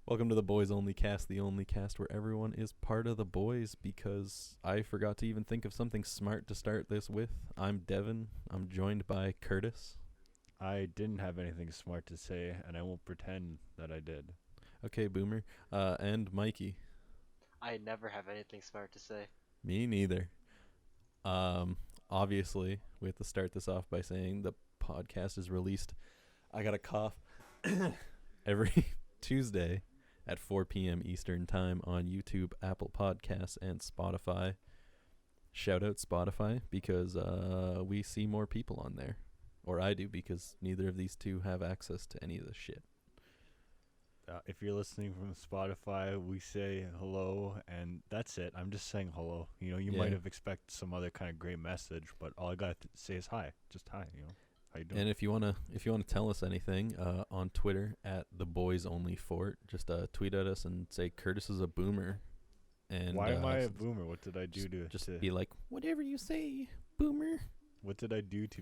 Welcome to the Boys Only Cast, the only cast where everyone is part of the boys, because I forgot to even think of something smart to start this with. I'm Devin. I'm joined by Kurtis. I didn't have anything smart to say, and I won't pretend that I did. Okay, Boomer. And Mikey. I never have anything smart to say. Me neither. Obviously, we have to start this off by saying the podcast is released. I got a cough every Tuesday at 4 p.m. Eastern Time on YouTube, Apple Podcasts, and Spotify. Shout out Spotify because we see more people on there. Or I do, because neither of these two have access to any of this shit. If you're listening from Spotify, we say hello, and that's it. I'm just saying hello. You know, you might have expected some other kind of great message, but all I got to say is hi. Just hi, you know. How you doing? And if you wanna tell us anything, on Twitter at the Boys Only Fort, just tweet at us and say Kurtis is a boomer. And why am I a boomer? What did I do to be like, whatever you say, boomer? What did I do to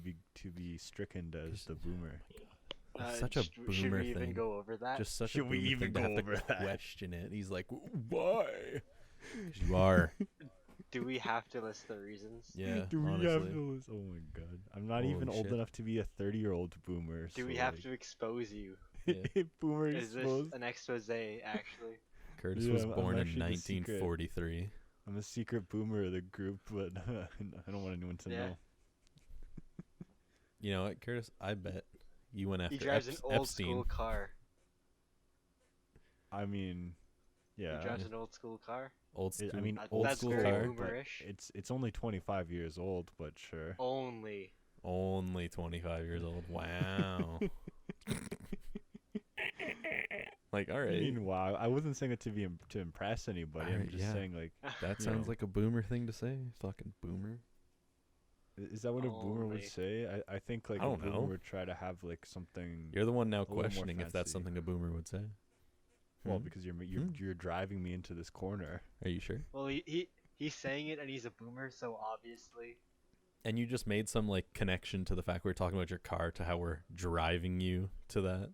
be stricken as the boomer? Such a boomer should we thing. even go over that? Just such Should a we boomer even thing to go have over to that? question it. He's like, why? 'Cause you are. Do we have to list the reasons? Yeah, Do we honestly. have to listen? Oh my god. I'm not even Holy old shit. enough to be a 30-year-old boomer. Do we have to expose you? Yeah. Boomer Is this exposed? an expose, actually? Curtis Yeah, was I'm born in actually the secret. 1943. I'm a secret boomer of the group, but I don't want anyone to Yeah. know. You know what, Curtis? I bet you went after He drives an old Epstein. school car. I mean, yeah. He drives an old school car. Old school. I mean, old that's school very car. boomerish. It's only 25 years old, but sure. Only. Only 25 years old. Wow. Like, all I right. mean, wow. I wasn't saying it to impress anybody. I'm Alright, just yeah. saying, like, That you sounds know. like a boomer thing to say. Fucking boomer. Is that what a boomer Only. would say? I think like I a don't boomer know. would try to have like something. You're the one now little more questioning if that's fancy. something a boomer would say. Well, Hmm? because you're Hmm? you're driving me into this corner. Are you sure? Well, he's saying it and he's a boomer, so obviously. And you just made some like connection to the fact we're talking about your car to how we're driving you to that.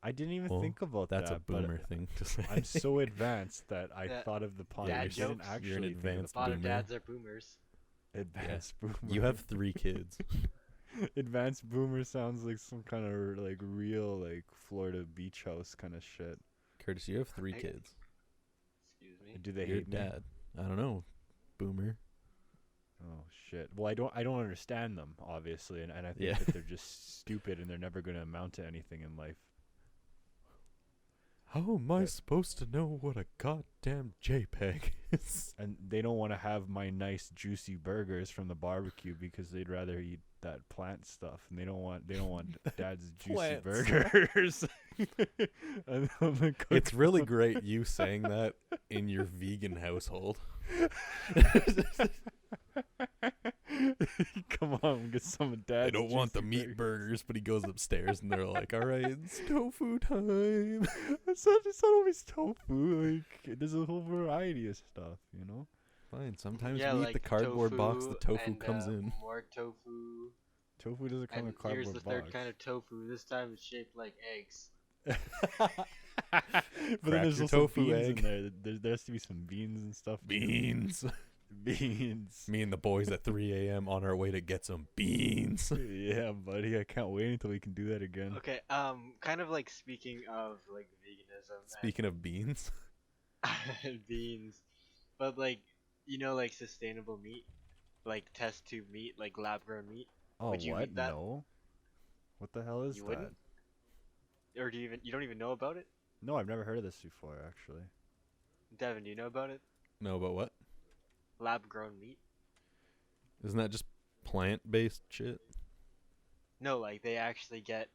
I didn't even Well, think about That's that. a boomer thing to say. I'm so advanced that I Yeah. thought of the pun. Dad I didn't jokes. actually You're an think of advanced the A lot boomer. of dads are boomers. advanced boomer. You have 3 kids. Advanced boomer sounds like some kind of like real like Florida beach house kind of shit. Curtis, you have 3 I- kids. Excuse me. Do they Your hate me? dad. I don't know. Boomer. Oh shit. Well, I don't understand them obviously, and I think Yeah. that they're just stupid and they're never gonna amount to anything in life. How am I But- supposed to know what a goddamn JPEG is? And they don't want to have my nice juicy burgers from the barbecue because they'd rather eat that plant stuff, and they don't want dad's juicy Plant burgers. And I'm like, It's really great you saying that in your vegan household. come on, get some of dad's. I don't want the juicy meat burgers, but he goes upstairs and they're like, all right, it's tofu time. It's not always tofu. Like, there's a whole variety of stuff, you know. Fine, sometimes Yeah, we eat like the cardboard box the tofu and, comes in. More tofu. Tofu doesn't come in And a cardboard here's the box. third kind of tofu. This time it's shaped like eggs. But then Crack there's your also tofu beans egg. in there. There has to be some beans and stuff. too. Beans. Beans. Me and the boys at 3 a.m. on our way to get some beans. Yeah, buddy. I can't wait until we can do that again. Okay, kind of like speaking of like veganism Speaking of beans. and beans, but like, you know, like sustainable meat, like test tube meat, like lab grown meat, Oh, Would you what? eat that? No. What the hell is You that? wouldn't? Or you don't even know about it? No, I've never heard of this before, actually. Devin, do you know about it? No, but what? Lab grown meat? Isn't that just plant-based shit? No, like they actually get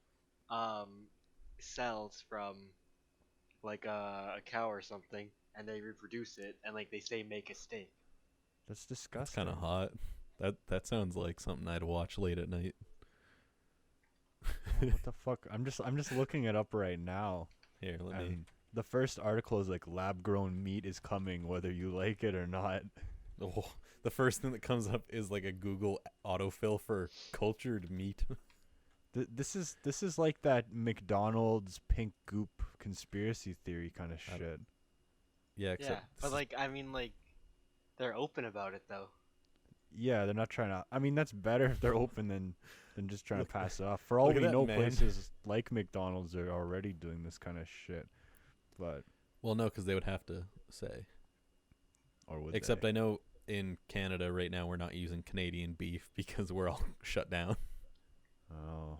cells from like a cow or something, and they reproduce it, and like they say make a steak. That's That's disgusting. kind of hot. That sounds like something I'd watch late at night. What the fuck? I'm just looking it up right now. Here, let me. And the first article is like lab grown meat is coming whether you like it or not. Oh, the first thing that comes up is like a Google autofill for cultured meat. This is like that McDonald's pink goop conspiracy theory kind of I- shit. Yeah, Yeah, except but like I mean like they're open about it though. Yeah, they're not trying to. I mean, that's better if they're open than just trying Look- to pass it off. For all look at we that know, man. places like McDonald's are already doing this kind of shit. But well, no, because they would have to say. or would Except they? I know in Canada right now we're not using Canadian beef because we're all shut down. Oh,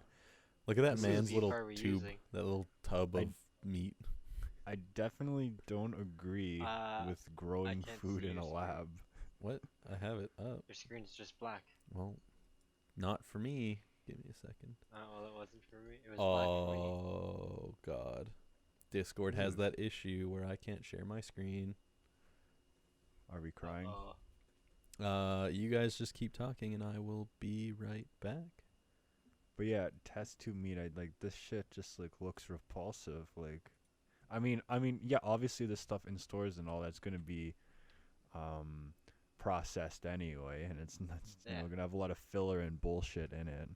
Look at that Whose man's beef little are we tube, using? that little tub I- of meat. I definitely don't agree with growing can't food see in your a screen. lab. What? I have it up. Your screen's just black. Well, not for me. Give me a second. Oh, well, it wasn't for me. It was black for me. Oh God, Discord has that issue where I can't share my screen. Are we crying? Uh-oh. You guys just keep talking and I will be right back. But yeah, test tube meat. I like this shit. Just like looks repulsive. Like, I mean, yeah. Obviously, the stuff in stores and all that's gonna be, processed anyway, and it's Yeah. gonna have a lot of filler and bullshit in it.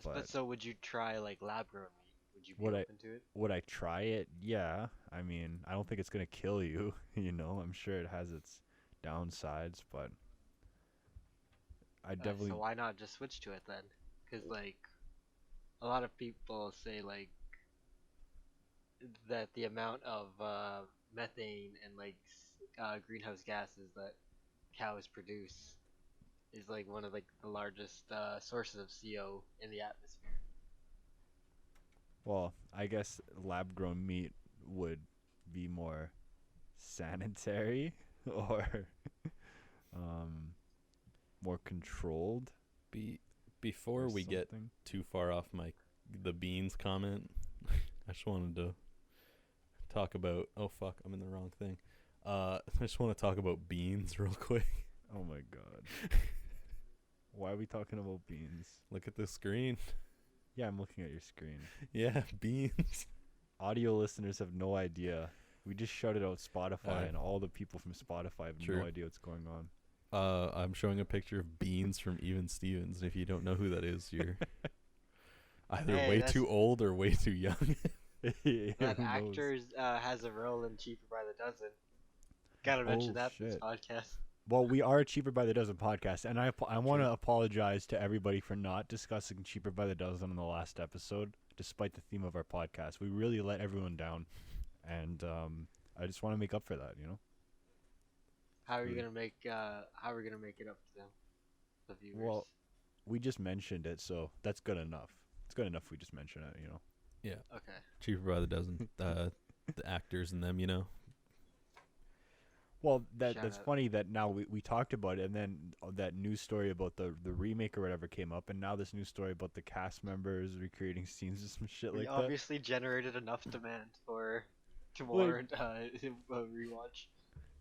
But but- so would you try like lab grown meat? Would you be Would I- open to it? Would I try it? Yeah. I mean, I don't think it's gonna kill you. I'm sure it has its downsides, but I definitely. So why not just switch to it then? Because like, a lot of people say like that the amount of methane and like greenhouse gases that cows produce is like one of like the largest sources of CO in the atmosphere. Well, I guess lab grown meat would be more sanitary or more controlled. Before or we get something. too far off the beans comment, I just wanted to talk about. Oh fuck, I'm in the wrong thing. I just want to talk about beans real quick. Oh my god. Why are we talking about beans? Look at the screen. Yeah, I'm looking at your screen. Yeah, beans. Audio listeners have no idea. We just shouted out Spotify, and all the people from Spotify have True. no idea what's going on. I'm showing a picture of Beans from Even Stevens. If you don't know who that is, you're either Hey, way that's- too old or way too young. Yeah, That who knows? actor has a role in Cheaper by the Dozen. Gotta mention Oh, that for this shit. podcast. Well, we are a Cheaper by the Dozen podcast, and I want to apologize to everybody for not discussing Cheaper by the Dozen in the last episode, despite the theme of our podcast. We really let everyone down, and I just want to make up for that. How are you Really? gonna make how are we gonna make it up to them, the viewers? Well, we just mentioned it, so that's good enough. It's good enough we just mention it. Yeah, okay. Cheaper by the Dozen. The actors and them, Well, Shout that's out. funny that now we talked about it, and then that news story about the remake or whatever came up, and now this news story about the cast members recreating scenes and some shit We like that. obviously generated enough demand to warrant a rewatch.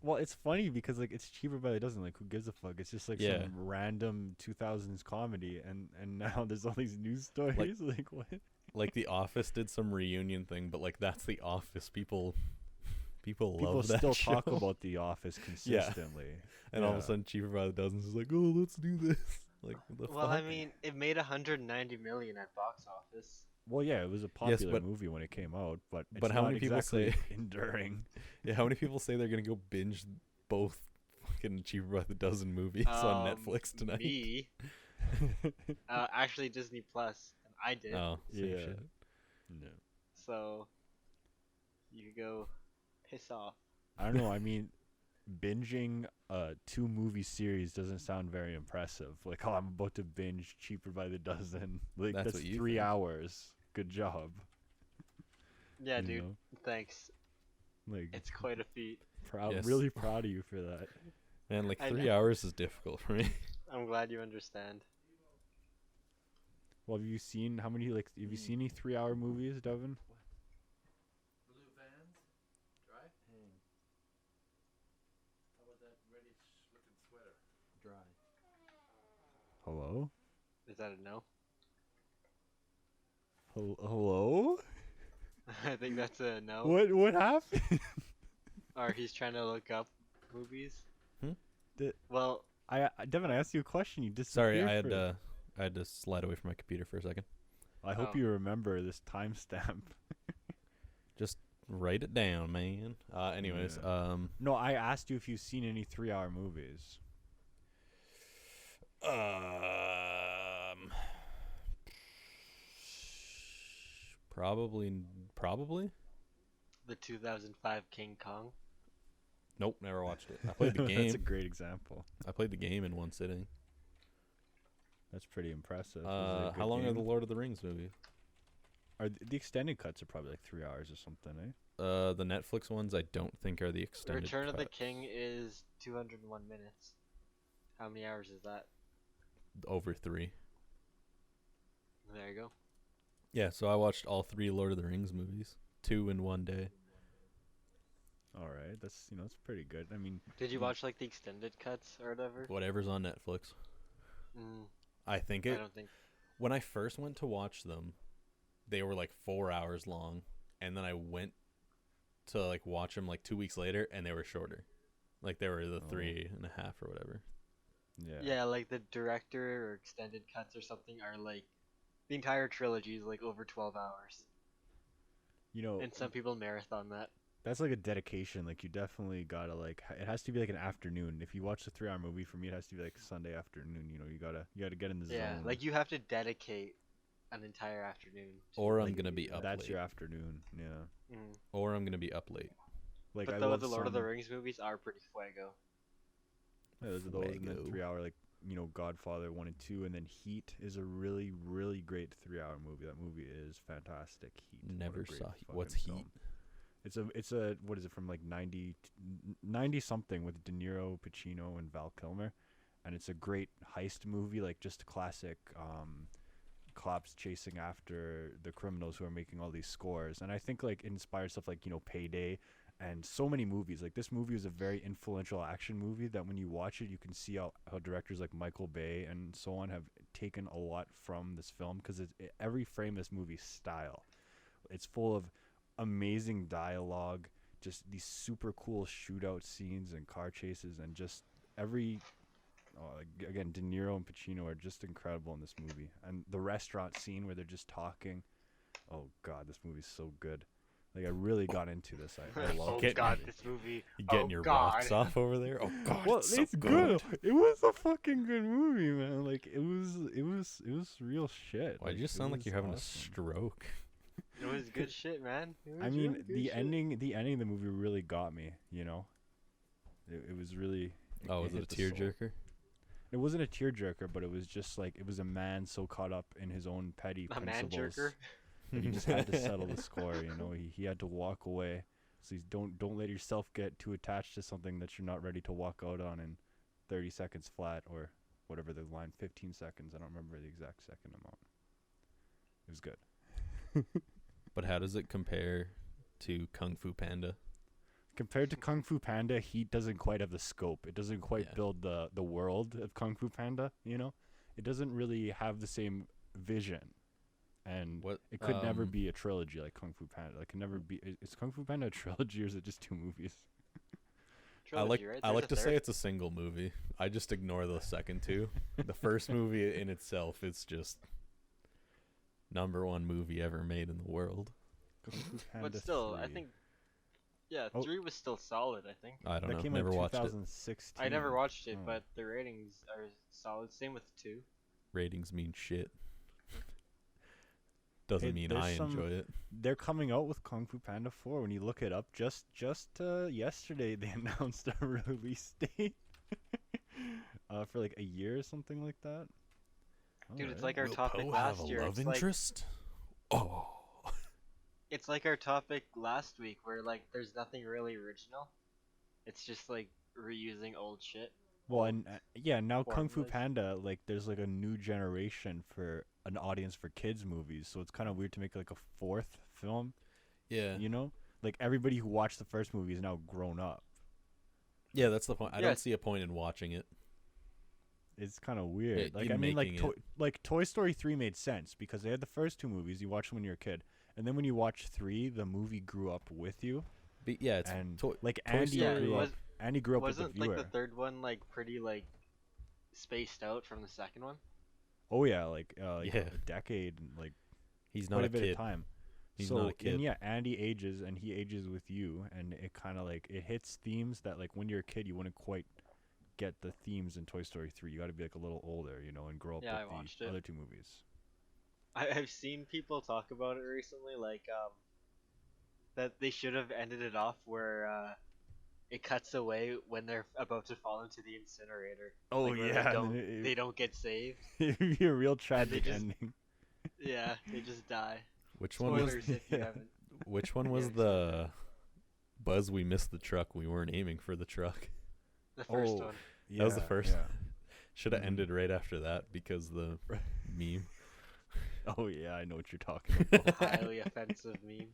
Well, it's funny because like it's Cheaper by the Dozen. Like, who gives a fuck? It's just like Yeah. some random 2000s comedy, and now there's all these news stories. Like what? Like The Office did some reunion thing, but like that's The Office. People People love that still show. talk about The Office consistently. And all of a Yeah. sudden, Cheaper by the Dozen is like, oh, let's do this. Like, what the Well, fuck? I mean, it made 190 million at box office. Well, yeah, it was a popular but- movie when it came out, but it's but how not many people exactly say- enduring? Yeah, how many people say they're gonna go binge both fucking Cheaper by the Dozen movies on Netflix tonight? Me, actually Disney Plus, and I did. Oh, same Yeah. shit. No. So you could go piss off. I don't know. I mean, binging a 2-movie series doesn't sound very impressive. Like, oh, I'm about to binge Cheaper by the Dozen. Like, That's that's what you 3 think. hours. Good job. Yeah, you dude. know? Thanks. Like, It's quite a feat. Yes. really proud of you for that. Man, like I 3 know. hours is difficult for me. I'm glad you understand. Well, have you seen have you seen any 3-hour movies, Devin? Blue Vans, dry. How about that reddish looking sweater? Dry. Hello? Is that a no? Hello? I think that's a no. What happened? Or he's trying to look up movies. Hmm? Well, Devin, I asked you a question. You Sorry, disappeared. I had for- I had to slide away from my computer for a second. I hope Oh. you remember this timestamp. Just write it down, man. Anyways, No, I asked you if you've seen any 3-hour movies. Probably. The 2005 King Kong. Nope, never watched it. I played the game. That's a great example. I played the game in one sitting. That's pretty impressive. Is it a How good long are game? the Lord of the Rings movies? The extended cuts are probably like 3 hours or something, eh? The Netflix ones I don't think are the extended. Return of the cut. King is 201 minutes. How many hours is that? Over 3. There you go. Yeah, so I watched all 3 Lord of the Rings movies, 2 in one day. All right, that's it's pretty good. I mean, Did you watch like the extended cuts or whatever? Whatever's on Netflix. Mm, I think I it. don't think. When I first went to watch them, they were like 4 hours long, and then I went to like watch them like 2 weeks later, and they were shorter. Like they were the 3.5 or whatever. yeah. Yeah, like the director or extended cuts or something are like the entire trilogy is like over 12 hours, and some people marathon that. That's like a dedication. Like you definitely gotta it has to be like an afternoon. If you watch the 3-hour movie, for me it has to be like Sunday afternoon. You gotta get in the Yeah, zone. like you have to dedicate an entire afternoon. Or I'm Like, gonna be up that's late. your afternoon. Yeah. Mm. Or I'm gonna be up late. Like But I though love the Lord of the some- Rings movies are pretty fuego. Yeah, those and then Fuego. 3-hour Godfather 1 and 2, and then Heat is a really really great 3-hour movie. That movie is fantastic. Heat. What a Never great saw Heat. fucking What's film. Heat? It's a what is it from like 90 something with De Niro, Pacino, and Val Kilmer, and it's a great heist movie, like just classic cops chasing after the criminals who are making all these scores. And I think like it inspired stuff like Payday and so many movies. Like this movie is a very influential action movie that when you watch it, you can see how directors like Michael Bay and so on have taken a lot from this film, because every frame of this movie style. It's full of amazing dialogue, just these super cool shootout scenes and car chases, and just again, De Niro and Pacino are just incredible in this movie. And the restaurant scene where they're just talking, oh god, this movie's so good. Like I really got into this. I love Get- Oh god, this movie. You getting your rocks off over there? Oh god, Well, it's so it's good. It was a fucking good movie, man. Like it was real shit. Why'd you it sound like was you're having a awesome. stroke? It was good shit, man. It I was mean, really good the shit. ending of the movie really got me. It was really. Oh, was it hit a the soul. tearjerker? It wasn't a tearjerker, but it was just like it was a man so caught up in his own petty A man principles jerker. that he just had to settle the score. He had to walk away. So don't let yourself get too attached to something that you're not ready to walk out on in 30 seconds flat, or whatever the line, 15 seconds. I don't remember the exact second amount. It was good. But how does it compare to Kung Fu Panda? Compared to Kung Fu Panda, Heat doesn't quite have the scope. It doesn't quite Yeah. build the world of Kung Fu Panda, It doesn't really have the same vision. And What it could never be a trilogy like Kung Fu Panda. It can never be. Is Kung Fu Panda a trilogy, or is it just 2 movies? Trilogy, right? I There's like a to say third. it's a single movie. I just ignore the second 2. The first movie in itself, it's just #1 movie ever made in the world. Kung Fu Panda But still, I 3. think. Yeah, Oh. 3 was still solid. I think. I don't that know. came Never out in watched it. 2016. I never watched it, Oh. but the ratings are solid. Same with 2. Ratings mean shit. Doesn't Hey, mean there's I enjoy it. They're coming out with Kung Fu Panda 4. When you look it up, just yesterday they announced a release date for like a year or something like that. Dude, it's Alright. like our Will topic Poe last have a year. love It's like, interest? Oh. it's like our topic last week, where like there's nothing really original. It's just like reusing old shit. Well, and now Kung Fu formulas. Panda, like, there's like a new generation for an audience for kids movies, so it's kind of weird to make like a 4th film. Yeah. Like everybody who watched the first movie is now grown up. Yeah, that's the point. I Yeah. don't see a point in watching it. It's kind of weird. Yeah, Like you I mean, making like Toy Story 3 made sense because they had the first 2 movies. You watched them when you were a kid, and then when you watch 3, the movie grew up with you. But yeah, it's And Toy like Toy Andy Yeah, grew was- up. Andy grew up with the Wasn't viewer. like the third one like pretty like spaced out from the second one? Oh yeah, like Yeah. a decade, like He's quite not a a bit kid. of time. He's So not a kid. and yeah, Andy ages and he ages with you, and it kind of like it hits themes that like when you're a kid you wouldn't quite get the themes in Toy Story 3. You got to be like a little older, and grow up Yeah, I with watched the it. other two movies. I've seen people talk about it recently, like that they should have ended it off where it cuts away when they're about to fall into the incinerator. Oh Like where yeah, and then they don't get saved. it'd be a real And they tragic just ending. yeah, they just die. Which one was? Spoilers if you Yeah. haven't. Which one you was haven't seen the Buzz? We missed the truck. We weren't aiming for the truck. The first Oh. one. That was the first. Yeah. Should have Mhm. ended right after that because the meme. Oh yeah, I know what you're talking about. Highly offensive meme.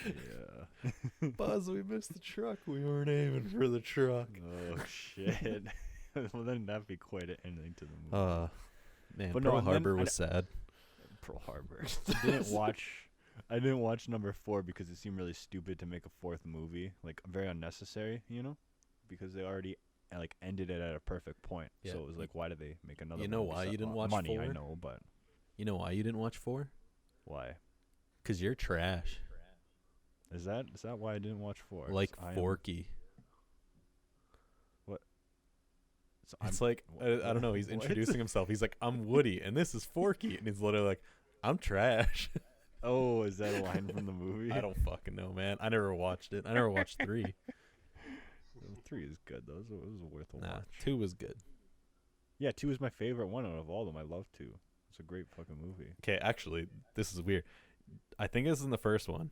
Yeah. Buzz, we missed the truck. We weren't aiming for the truck. Oh shit. Well, then that'd be quite an ending to the movie. Man, But no, Pearl and then Harbor I was sad. Pearl Harbor. I didn't watch number 4 because it seemed really stupid to make a fourth movie, like very unnecessary, because they already like ended it at a perfect point. Yeah. So it was like, why did they make another? You know one? why you didn't watch money? 4? I know, but You know why you didn't watch 4? why? Because you're trash. Is that why I didn't watch 4? Like I am- Forky. so It's I'm- like, I don't know. He's What? introducing himself. He's like, I'm Woody, and this is Forky. And he's literally like, I'm trash. Oh, is that a line from the movie? I don't fucking know, man. I never watched it. I never watched 3. 3 is good though. It was worth a Nah, watch. 2 was good. Yeah, 2 is my favorite one out of all of them. I love 2. It's a great fucking movie. Okay, actually, this is weird. I think this is in the first one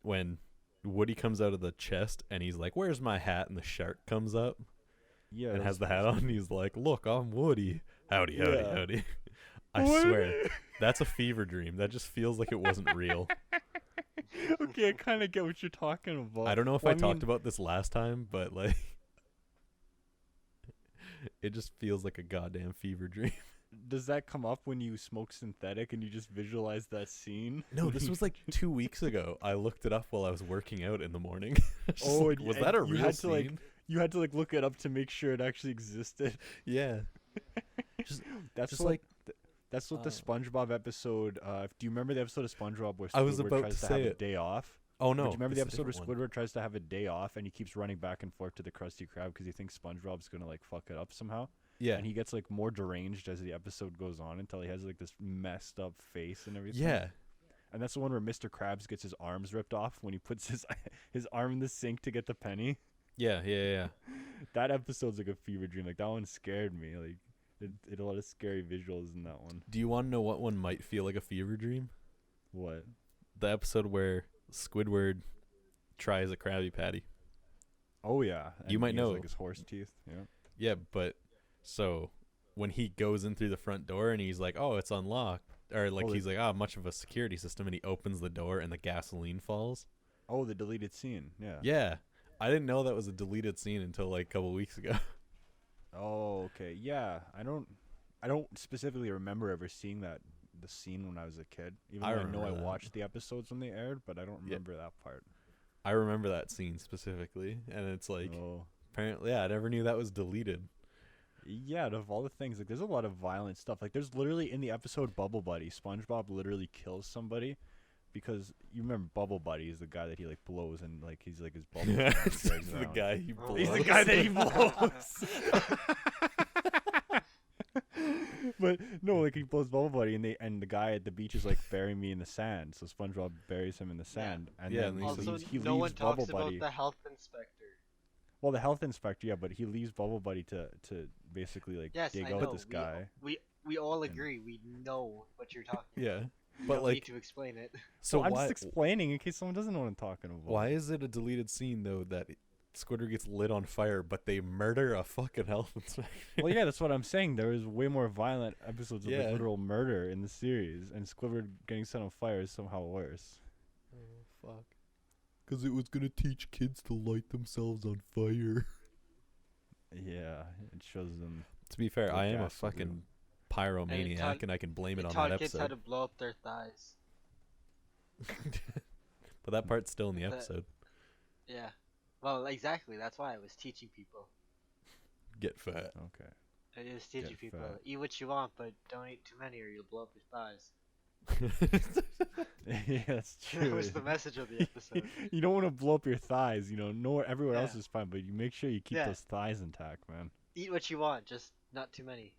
when Woody comes out of the chest and he's like, "Where's my hat?" And the shark comes up Yeah, and that has was the hat on. And he's like, "Look, I'm Woody. Howdy, howdy, Yeah. howdy." I swear, that's a fever dream. That just feels like it wasn't real. Okay, I kind of get what you're talking about. I don't know if Well, I talked about this last time, but like, it just feels like a goddamn fever dream. Does that come up when you smoke synthetic and you just visualize that scene? No, this was like 2 weeks ago. I looked it up while I was working out in the morning. Just Oh, like, and- was and that a you real had to, like, scene? You had to like look it up to make sure it actually existed. Yeah. That's Just what, like that's what the uh, SpongeBob episode. Do you remember the episode of SpongeBob where I was Squidward about tries to to say have a it. day off? oh But no. do you remember the this is a episode where different one. Squidward tries to have a day off and he keeps running back and forth to the Krusty Krab because he thinks SpongeBob's gonna like fuck it up somehow? Yeah. And he gets like more deranged as the episode goes on until he has like this messed up face and everything. Yeah. And that's the one where Mr. Krabs gets his arms ripped off when he puts his arm in the sink to get the penny. Yeah. That episode's like a fever dream. Like that one scared me. Like it had a lot of scary visuals in that one. Do you want to know what one might feel like a fever dream? What? The episode where Squidward tries a Krabby Patty. Oh yeah. You might he has, know. like his horse teeth. Yeah. Yeah, but so when he goes in through the front door and he's like, "Oh, it's unlocked," or like Oh, he's like, "Ah, much of a security system," and he opens the door and the gasoline falls. Oh, the deleted scene. Yeah. Yeah, I didn't know that was a deleted scene until like a couple weeks ago. Oh, okay. Yeah. I don't specifically remember ever seeing the scene when I was a kid. Even though I I know I remember that. watched the episodes when they aired, but I don't Yeah. remember that part. I remember that scene specifically, and it's like Oh. apparently, yeah, I never knew that was deleted. Yeah, out of all the things, like there's a lot of violent stuff. Like there's literally in the episode Bubble Buddy, SpongeBob literally kills somebody because you remember Bubble Buddy is the guy that he like blows and like he's like his bubble. Yeah, friend it's that he drags the around. guy he Oh, blows. He's the guy that he blows. But no, like he blows Bubble Buddy and the guy at the beach is like, bury me in the sand. So SpongeBob buries him in the sand. And Yeah, then and so Also, he no one leaves talks Bubble Buddy. about the health inspector. Well, the health inspector, yeah, but he leaves Bubble Buddy to basically like Yes, dig I out know. this guy. We all And- agree. We know what you're talking. Yeah, about. You but don't like, need to explain it. so I'm why? just explaining in case someone doesn't know what I'm talking about. Why is it a deleted scene though that Squidward gets lit on fire, but they murder a fucking health inspector? Well, yeah, that's what I'm saying. There is way more violent episodes of Yeah. like literal murder in the series, and Squidward getting set on fire is somehow worse. Oh fuck! Because it was gonna teach kids to light themselves on fire. Yeah, it shows them. To be fair, What I am a gas will do. fucking pyromaniac, taught- and I can blame it It on taught that kids how to episode. blow up their thighs. But that part's still in the That- episode. Yeah. Well, exactly. That's why I was teaching people. Get fat. Okay. It is stingy Get people. fat. Eat what you want, but don't eat too many or you'll blow up your thighs. Yeah, that's That true. was the message of the episode. You don't want to blow up your thighs. Nowhere, everywhere else Yeah. is fine, but you make sure you keep Yeah. those thighs intact, man. Eat what you want, just not too many.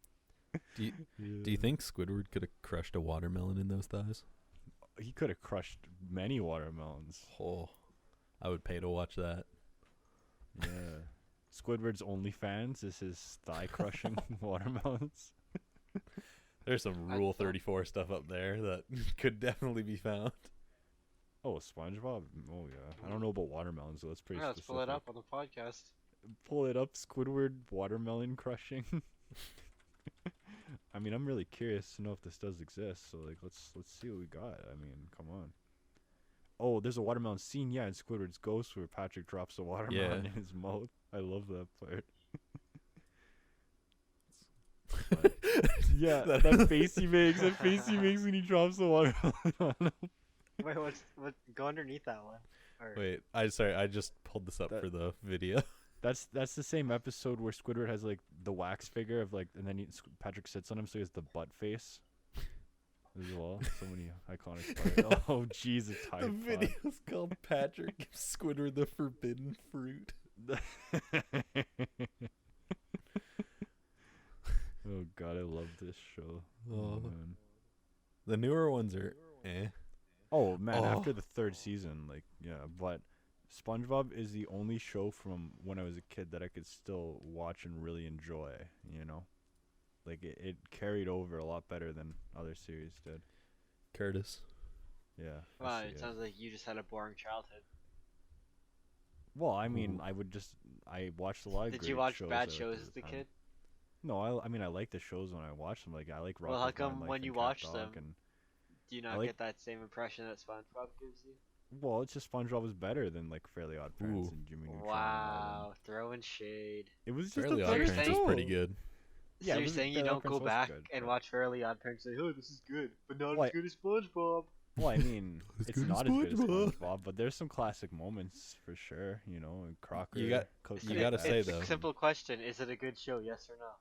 Do you think Squidward could have crushed a watermelon in those thighs? He could have crushed many watermelons? Oh, I would pay to watch that. Yeah. Squidward's OnlyFans is his thigh crushing watermelons. There's some Rule 34 stuff up there that could definitely be found. Oh, SpongeBob? Oh yeah. I don't know about watermelons, so that's pretty Let's specific. pull it up on the podcast. Pull it up, Squidward watermelon crushing. I mean, I'm really curious to know if this does exist. So like, let's see what we got. I mean, come on. Oh, there's a watermelon scene, yeah, in Squidward's Ghost where Patrick drops a watermelon Yeah. in his mouth. I love that part. Yeah, that face he makes. That face he makes when he drops the watermelon on him. Wait, what? Go underneath that one. Or, Wait, I just pulled this up That- for the video. That's the same episode where Squidward has like the wax figure of like, and then Patrick sits on him, so he has the butt face. As well, so many iconic parts. Oh, jeez, a The Tide Pod. video's called Patrick gives Squidward the forbidden fruit. Oh god, I love this show. Oh. Man. The newer ones are eh. Oh man, Oh. after the third season, like yeah, but SpongeBob is the only show from when I was a kid that I could still watch and really enjoy, you know? Like it carried over a lot better than other series did. Curtis. Yeah. I wow, see it sounds like you just had a boring childhood. Well, I mean, Ooh. I watched a lot of Did great you watch shows bad at shows the as the time. kid? No, I mean I like the shows when I watch them. Like I like Rock Well, how With My come Life when and you Cat watch Dog them, and Do you not like- get that same impression that SpongeBob gives you? well, it's just SpongeBob was better than like Fairly Odd Parents Ooh. and Jimmy Neutron. and all Wow, them. throwing shade. It was just Fairly a Odd You're better Parents saying- is pretty show. good. Yeah, so it you're was- saying you Fairly Odd don't go Parents was back good, and but- watch Fairly Odd Parents and say, oh, this is good, but not Well, as good as SpongeBob. Well, I mean, As it's good as not as good as SpongeBob. SpongeBob, but there's some classic moments for sure. You know, and Crocker. You got- Coast you to gotta Coast. say, It's though. a simple question: is it a good show? Yes or no?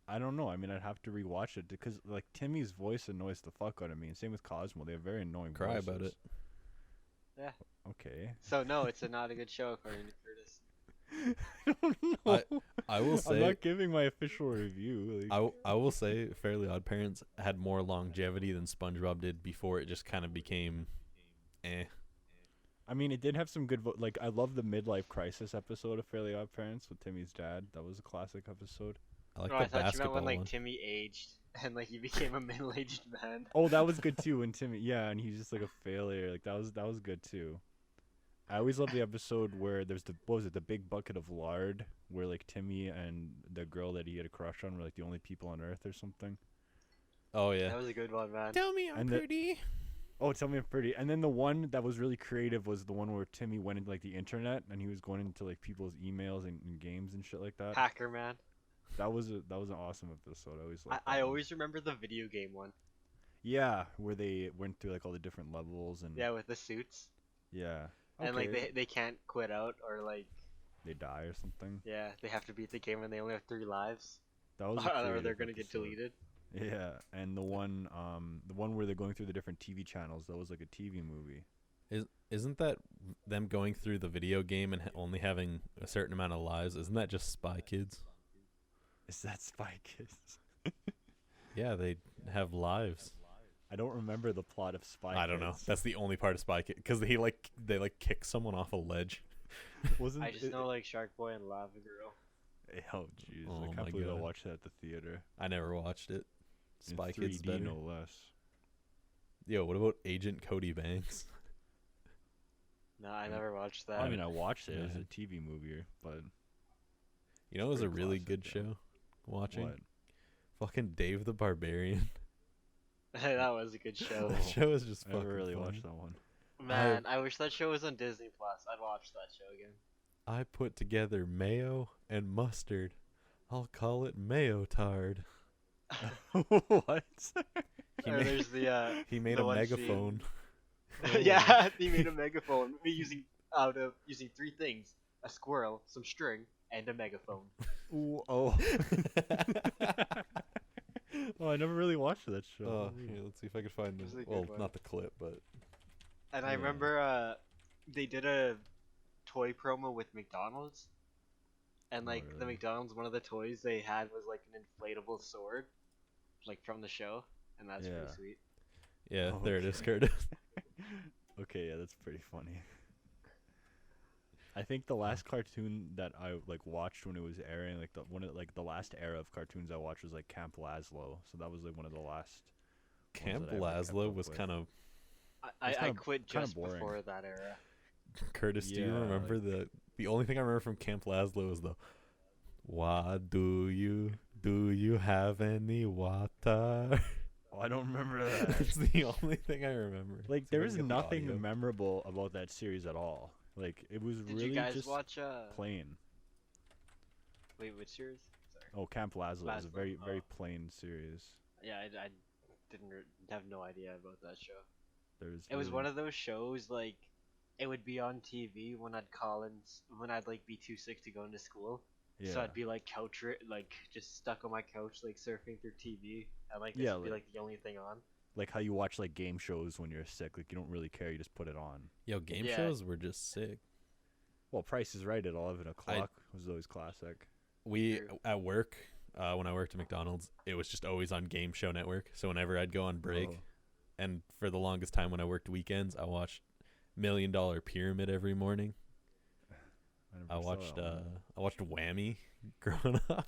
I don't know. I mean, I'd have to rewatch it because like Timmy's voice annoys the fuck out of me, and same with Cosmo. They have very annoying Cry voices. about it. Okay. So no, it's not a good show according to Curtis. I don't know. I will I'm say not giving my official review. Like, I will say Fairly Odd Parents had more longevity than SpongeBob did before it just kind of became eh. I mean, it did have some good. Like, I love the midlife crisis episode of Fairly Odd Parents with Timmy's dad. That was a classic episode. I like Oh, the I thought you meant basketball when like one. Timmy aged and like he became a middle-aged man. Oh, that was good too. When Timmy, yeah, and he's just like a failure. Like that was good too. I always love the episode where there's the big bucket of lard, where like Timmy and the girl that he had a crush on were like the only people on Earth or something. Oh yeah. That was a good one, man. Tell me I'm And the- pretty. Oh, tell me I'm pretty. And then the one that was really creative was the one where Timmy went into like the internet and he was going into like people's emails and games and shit like that. Hacker man. That was an awesome episode. I always liked that I one. always remember the video game one. Yeah, where they went through like all the different levels and Yeah, with the suits. yeah. And like Okay. they can't quit out or like they die or something. yeah, they have to beat the game when they only have 3 lives. That was a Or they're creative gonna get episode. deleted. Yeah, and the one where they're going through the different TV channels, that was like a TV movie. Isn't that them going through the video game and only having a certain amount of lives? Isn't that just Spy Kids? Is that Spy Kids? Yeah, they have lives. I don't remember the plot of Spy Kids. I don't know. That's the only part of Spy Kids because they like kick someone off a ledge. Wasn't I just it- know like Shark Boy and Lava Girl. Oh jeez, Oh I my can't believe I God. watched that at the theater. I never watched it. Spy In Kids 3D, better. no less. Yo, what about Agent Cody Banks? No, I never watched that. I mean, I watched it as Yeah. a TV movie, but You know, it was a Pretty really classic, good yeah. show. Watching what? fucking Dave the Barbarian. that was a good show. That show is just I fucking never really funny. watched that one. Man, I wish that show was on Disney Plus. I'd watch that show again. I put together mayo and mustard. I'll call it mayo tard. What? He Or made, there's the he made the a one megaphone. yeah, he made a megaphone using 3 things: a squirrel, some string, and a megaphone. Ooh, oh. Oh, I never really watched that show. Here, let's see if I can find It was the a good well, one. not the clip, but And I Yeah. remember they did a toy promo with McDonald's, and Oh, like the really? McDonald's, one of the toys they had was like an inflatable sword, like from the show, and that's Yeah. pretty sweet. yeah, Oh, there it is, okay. Curtis. Okay, yeah, that's pretty funny. I think the last cartoon that I like watched when it was airing, like the last era of cartoons I watched was like Camp Lazlo. So that was like one of the last. Camp that I ever kept Laszlo up was with. kind of I kinda- quit kinda just boring. before that era. Curtis. Do you Yeah, remember the only thing I remember from Camp Laszlo is the "Why do you have any water?" Oh, I don't remember that. That's the only thing I remember. Like See if I there can was get the nothing audio. memorable about that series at all. Like it was Did really you guys just watch plain. wait, which series? Sorry. Oh, Camp Lazlo was a Lazlo, very very oh. plain series. Yeah, I didn't have no idea about that show. There's It was really- one of those shows like it would be on TV when when I'd like be too sick to go into school. yeah. So I'd be like like just stuck on my couch like surfing through TV, and like this Yeah, would be like- like the only thing on. like how you watch like game shows when you're sick. Like you don't really care. You just put it on. Yo, game Yeah. shows were just sick. Well, Price is Right at 11 o'clock was always classic. We True. at work, when I worked at McDonald's, it was just always on Game Show Network. So whenever I'd go on break, Oh. and for the longest time when I worked weekends, I watched $1 Million Pyramid every morning. I never saw watched that one. I watched Whammy growing up.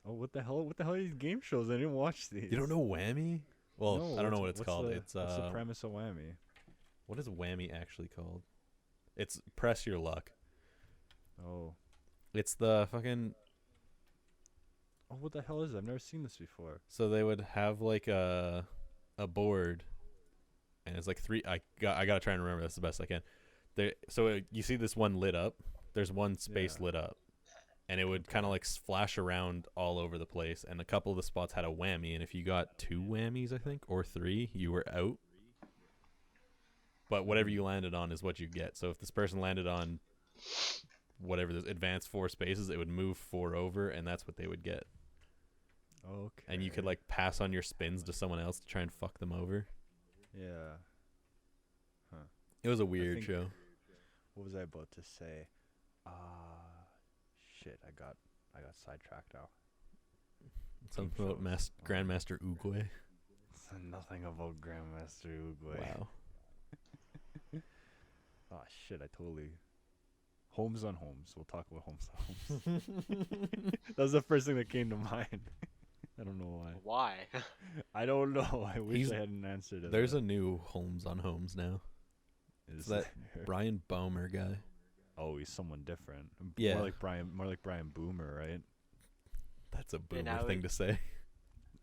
Oh, what the hell? What the hell are these game shows? I didn't watch these. You don't know Whammy? Well, No, I don't know what's- what it's what's called. the- It's what's the premise of Whammy? what is Whammy actually called? It's Press Your Luck. Oh. It's the fucking Oh, what the hell is it? I've never seen this before. so they would have like a board, and it's like three. I gotta try and remember this the best I can. There, so you see this one lit up. There's one space Yeah. lit up, and it would kind of like flash around all over the place. And a couple of the spots had a whammy, and if you got 2 whammies, I think, or 3, you were out. But whatever you landed on is what you get. So if this person landed on whatever the advanced 4 spaces, it would move 4 over, and that's what they would get. Okay. And you could like pass on your spins to someone else to try and fuck them over. Yeah. It was a weird think- show. What was I about to say? Shit. I got sidetracked now. Something about shows. Grandmaster Oogway. Nothing about Grandmaster Uguay. Wow. Oh shit! I totally. Homes on Homes. We'll talk about Homes on Homes. That was the first thing that came to mind. I don't know why. Why? I don't know. I wish He's- I had an answer to There's that. a new Homes on Homes now. Is that there? Brian Bomer guy. Oh, he's someone different. Yeah. More like Brian Boomer, right? That's a boomer now thing to say.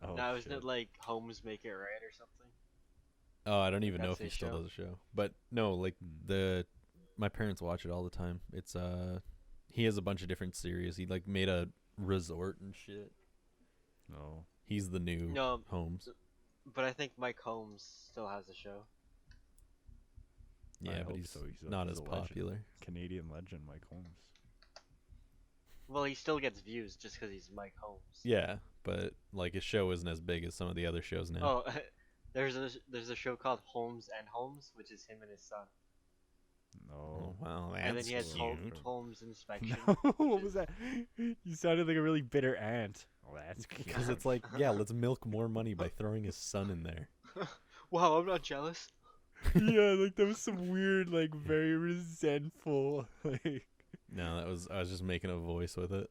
Oh, now isn't shit. it like Homes Make It Right or something? Oh, I don't even know if That's he his still show? does a show. But no, like my parents watch it all the time. It's he has a bunch of different series. He like made a resort and shit. No. He's the new No, Holmes. but I think Mike Holmes still has a show. Yeah, but hope he's so. not He's as a legend. popular. Canadian legend Mike Holmes. Well, he still gets views just because he's Mike Holmes. Yeah, but like his show isn't as big as some of the other shows now. Oh, there's a show called Holmes and Holmes, which is him and his son. No. Well, that's And then he has cute. Holmes Inspection. No, which what is- was that? You sounded like a really bitter aunt. Oh, that's cute. Because it's like, yeah, let's milk more money by throwing his son in there. Wow, I'm not jealous. Yeah, like that was some weird, like very resentful. Like No, I was just making a voice with it.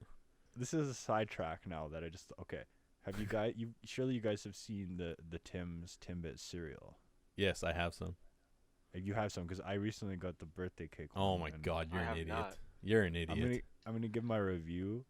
this is a sidetrack now that I just okay. Have you guys? Surely you guys have seen the Tim's Timbit cereal. Yes, I have some. You have some because I recently got the birthday cake. Oh one, my and god, you're I an have idiot. not. You're an idiot. I'm gonna give my review.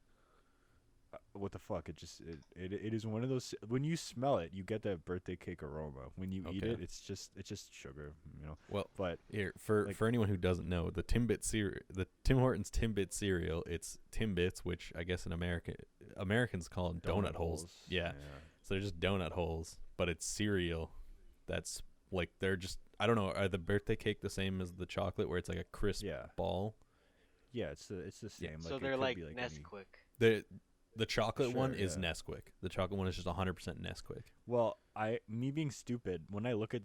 What the fuck? It is one of those. When you smell it, you get that birthday cake aroma. When you eat Okay. it, it's just sugar, you know. Well, But Here, for like- anyone who doesn't know, the Tim Hortons Timbit cereal, it's Timbits, which I guess in Americans call them donut holes. Yeah. So they're just donut holes, but it's cereal. That's like they're just I don't know. Are the birthday cake the same as the chocolate, where it's like a crisp Yeah. ball? Yeah, it's the Yeah. same. So Like, it they're could like be like any. Nesquik. The chocolate one Sure, is yeah. Nesquik. The chocolate one is just 100% Nesquik. Well, me being stupid, when I look at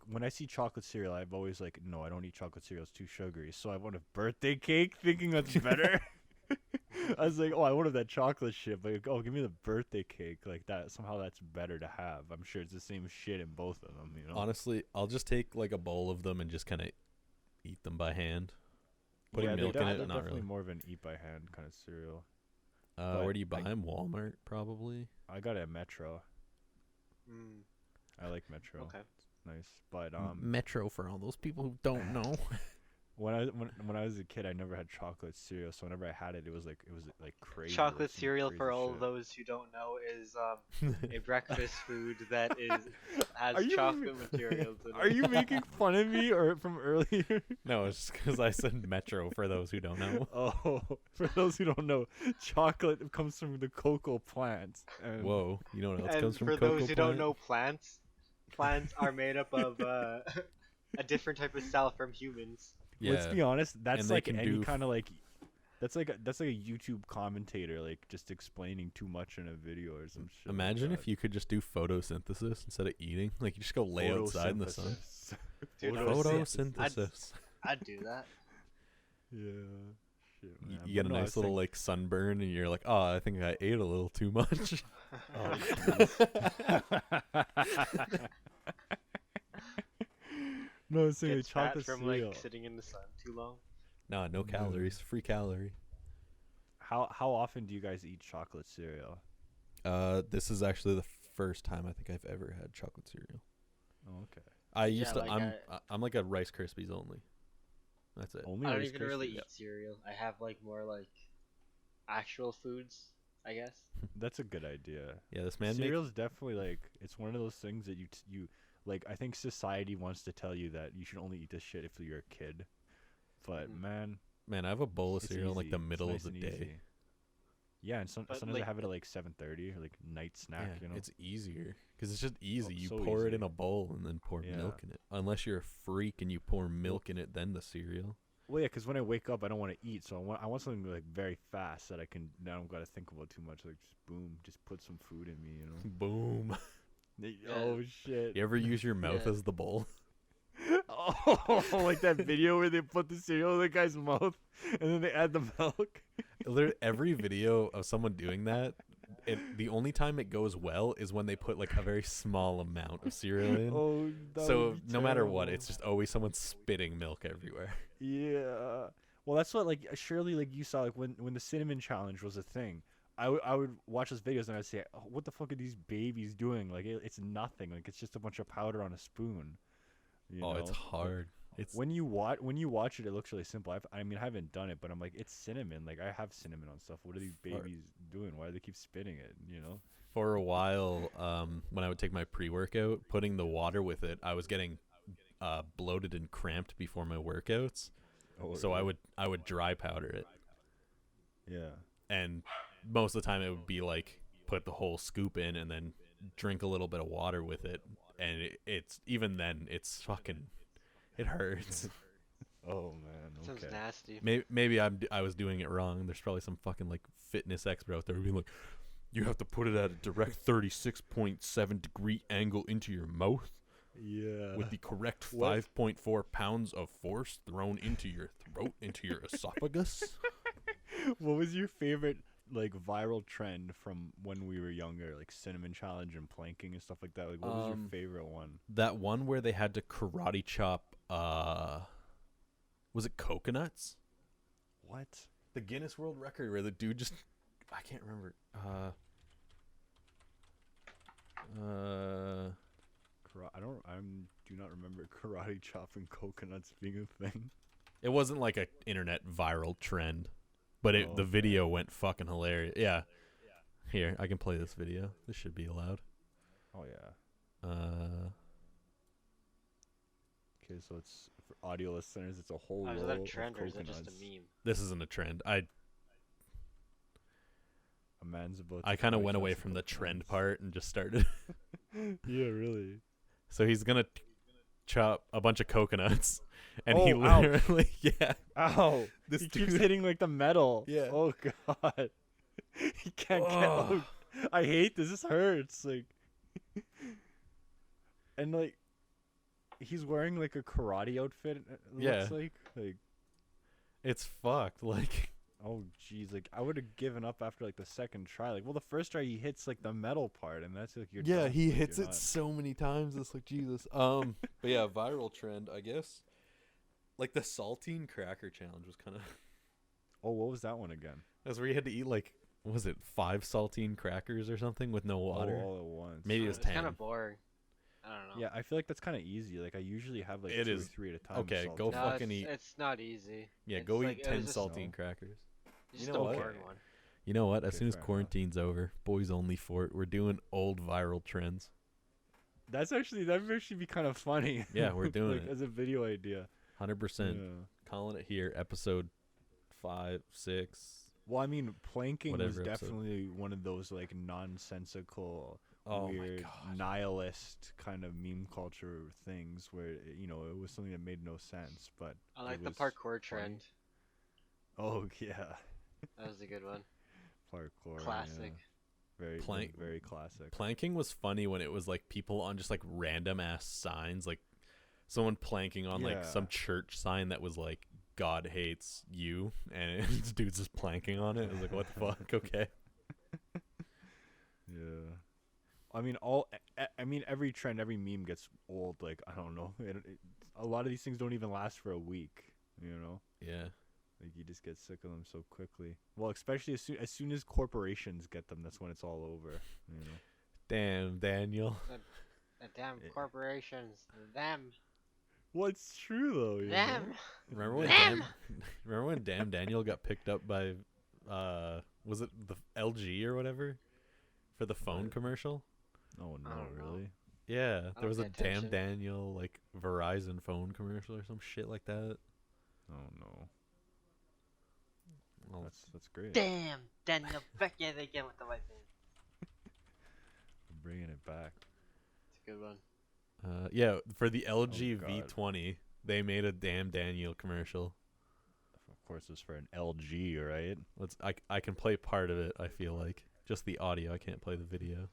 when I see chocolate cereal, I've always like, no, I don't eat chocolate cereal. It's too sugary. So I want a birthday cake, thinking that's better. I was like, oh, I wanted that chocolate shit, but like, oh, give me the birthday cake. Like that, somehow that's better to have. I'm sure it's the same shit in both of them. You know. Honestly, I'll just take like a bowl of them and just kind of eat them by hand. Putting Yeah, milk in they're it, not definitely really. more of an eat by hand kind of cereal. But Where do you buy them? Walmart, probably. I got it at Metro. Mm, I like Metro. okay. It's nice, but Metro for all those people who don't know. when I was a kid, I never had chocolate cereal. So whenever I had it, it was like crazy. Chocolate like some cereal, crazy for all shit. those who don't know, is a breakfast food that has Are you chocolate materials in it. Are you making fun of me or from earlier? No, it's just because I said Metro for those who don't know. Oh, for those who don't know, chocolate comes from the cocoa plant. And Whoa, you know what else And comes from for cocoa those who don't know, plants are made up of a different type of cell from humans. Yeah. Let's be honest, that's And they like can any do kind of like that's like a YouTube commentator like just explaining too much in a video or some shit. Imagine if you could just do photosynthesis instead of eating. Like, you just go lay outside in the sun. Dude, Photosynthesis. I'd do that. Yeah. Shit, man. You get a But no, I nice was little thinking- like sunburn, and you're like, oh, I think I ate a little too much. Oh, jeez. No, it's saying Gets fat chocolate from cereal. like sitting in the sun too long. Nah, no Yeah. calories, free calorie. How often do you guys eat chocolate cereal? This is actually the first time I think I've ever had chocolate cereal. Oh, okay. I used Yeah, to. like I'm like a Rice Krispies only. That's it. Only I don't Rice even really Krispies? eat cereal. I have like more like actual foods, I guess. That's a good idea. Yeah, this man makes. Cereal's definitely like it's one of those things that you like. I think society wants to tell you that you should only eat this shit if you're a kid, but Mhm. Man, I have a bowl of it's cereal in like easy. the It's middle nice of the and day. easy. Yeah, and But, sometimes I like- have it at like 7:30 or like night snack. Yeah, You know, it's easier because it's just easy. You so pour it easy. in a bowl and then pour Yeah. milk in it. Unless you're a freak and you pour milk in it, then the cereal. well, yeah, because when I wake up, I don't want to eat, so I want something like very fast that I can. I don't gotta think about too much. Like just boom, just put some food in me. You know. Boom. Oh shit. You ever use your mouth Yeah. as the bowl? Oh, like that video where they put the cereal in the guy's mouth and then they add the milk. Every video of someone doing that, the only time it goes well is when they put like a very small amount of cereal in. Oh, that So would be no matter what, terrible. it's just always someone spitting milk everywhere. Yeah. Well, that's what like surely like you saw like when the cinnamon challenge was a thing. I would watch those videos and I'd say, oh, what the fuck are these babies doing? Like it's nothing. Like it's just a bunch of powder on a spoon. You know? It's hard. It's When you watch it, it looks really simple. I mean, I haven't done it, but I'm like, it's cinnamon. Like I have cinnamon on stuff. What are these babies doing? Why do they keep spitting it? You know? for a while, when I would take my pre-workout, putting the water with it, I was getting bloated and cramped before my workouts. Oh, So I would dry powder it, yeah. and most of the time it would be like put the whole scoop in and then drink a little bit of water with it, and it's even then it's fucking, it hurts. Oh man. Sounds Okay. nasty. Maybe I was doing it wrong. There's probably some fucking like fitness expert out there being like, you have to put it at a direct 36.7 degree angle into your mouth Yeah. with the correct What? 5.4 pounds of force thrown into your throat, into your esophagus. What was your favorite like viral trend from when we were younger, like cinnamon challenge and planking and stuff like that? Like, what was your favorite one? That one where they had to karate chop, was it coconuts? What? The Guinness World Record where the dude just, I can't remember. I do not remember karate chopping coconuts being a thing. It wasn't like a internet viral trend, but Oh, the okay. video went fucking hilarious. Yeah. Here, I can play this video. This should be allowed. Oh yeah. Okay, so it's for audio listeners. It's a whole Oh, is row that a of trend or is it just a coconuts. meme? This isn't a trend. A man's about. I to kind of karate went chop away some from the trend coconuts. part and just started. Yeah, really. So he's gonna chop a bunch of coconuts, and Oh, he ouch. literally, yeah, Ow! this He keeps dude- hitting like the metal. Yeah. Oh god. He can't get. Ugh. Oh, I hate this. This hurts. Like. And like, he's wearing like a karate outfit. It Yeah. looks like. it's fucked. Like, Oh jeez, like I would have given up after like the second try. Like, well, the first try he hits like the metal part, and that's like you're yeah, done. he Like, hits you're it not- so many times. It's like Jesus. But yeah, viral trend, I guess. Like the saltine cracker challenge was kind of. Oh, what was that one again? That's where you had to eat like, what was it 5 saltine crackers or something with no water? Oh, all at once. Maybe it was It's kind 10. of boring. I don't know. Yeah, I feel like that's kind of easy. Like I usually have like It 2 is. or 3 at a time. Okay, salty. go No, fucking it's, eat. It's not easy. Yeah, It's go like- eat it 10 was just- saltine No. crackers. It's You just know a what? boring one. You know what? As Okay, soon as fair enough. quarantine's over, boys only fort, we're doing old viral trends. That would actually be kind of funny. Yeah, we're doing like, it. as a video idea. 100%. Yeah. Calling it here, episode 5, 6. Well, I mean, planking was Whatever episode. definitely one of those like nonsensical, Oh my weird, God. nihilist kind of meme culture things where it was something that made no sense. But I it like the was parkour funny. trend. Oh yeah, That was a good one. parkour. Classic. Yeah. Very Plank- very classic. Planking was funny when it was like people on just like random ass signs, like someone planking on like Yeah. some church sign that was like God hates you, and this dude's just planking on it. I was like, what the fuck? Okay. Yeah. I mean, every trend, every meme gets old. Like, I don't know. A lot of these things don't even last for a week. Yeah. Like, you just get sick of them so quickly. Well, especially as soon as corporations get them, that's when it's all over. Damn, Daniel. The damn Yeah. corporations. Them. Well, it's true though. Them. Remember when Damn. Remember when Damn Daniel got picked up by was it the LG or whatever for the phone What? commercial? Oh no, I don't know. really? Yeah, I there was don't a pay Damn attention. Daniel like Verizon phone commercial or some shit like that. Oh no. Well, That's great. Damn. Daniel back yet again with the white thing. We're bringing it back. It's a good one. yeah, for the LG God. V20, they made a Damn Daniel commercial. Of course, it's for an LG, right? I can play part of it. I feel like just the audio. I can't play the video.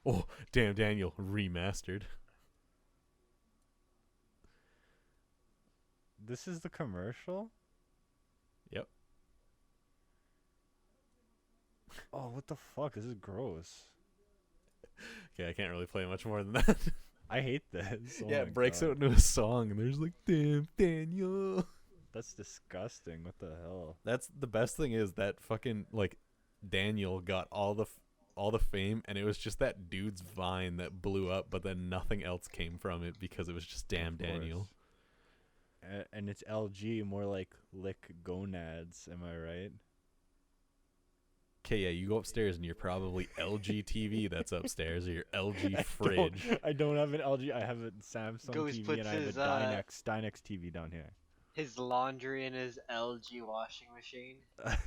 Oh, Damn Daniel remastered. This is the commercial? Yep. Oh, what the fuck? This is gross. Okay, I can't really play much more than that. I hate this. Oh yeah, my it breaks God. out into a song, and there's like Damn Daniel. That's disgusting. What the hell? That's the best thing is that fucking like Daniel got all the fame, and it was just that dude's Vine that blew up, but then nothing else came from it because it was just Damn Of course. Daniel. And it's LG, more like lick gonads. Am I right? Okay, yeah, you go upstairs and you're probably LG TV that's upstairs, or your LG fridge. I don't have an LG. I have a Samsung Goes TV, puts and I have a his, Dynex TV down here. His laundry in his LG washing machine.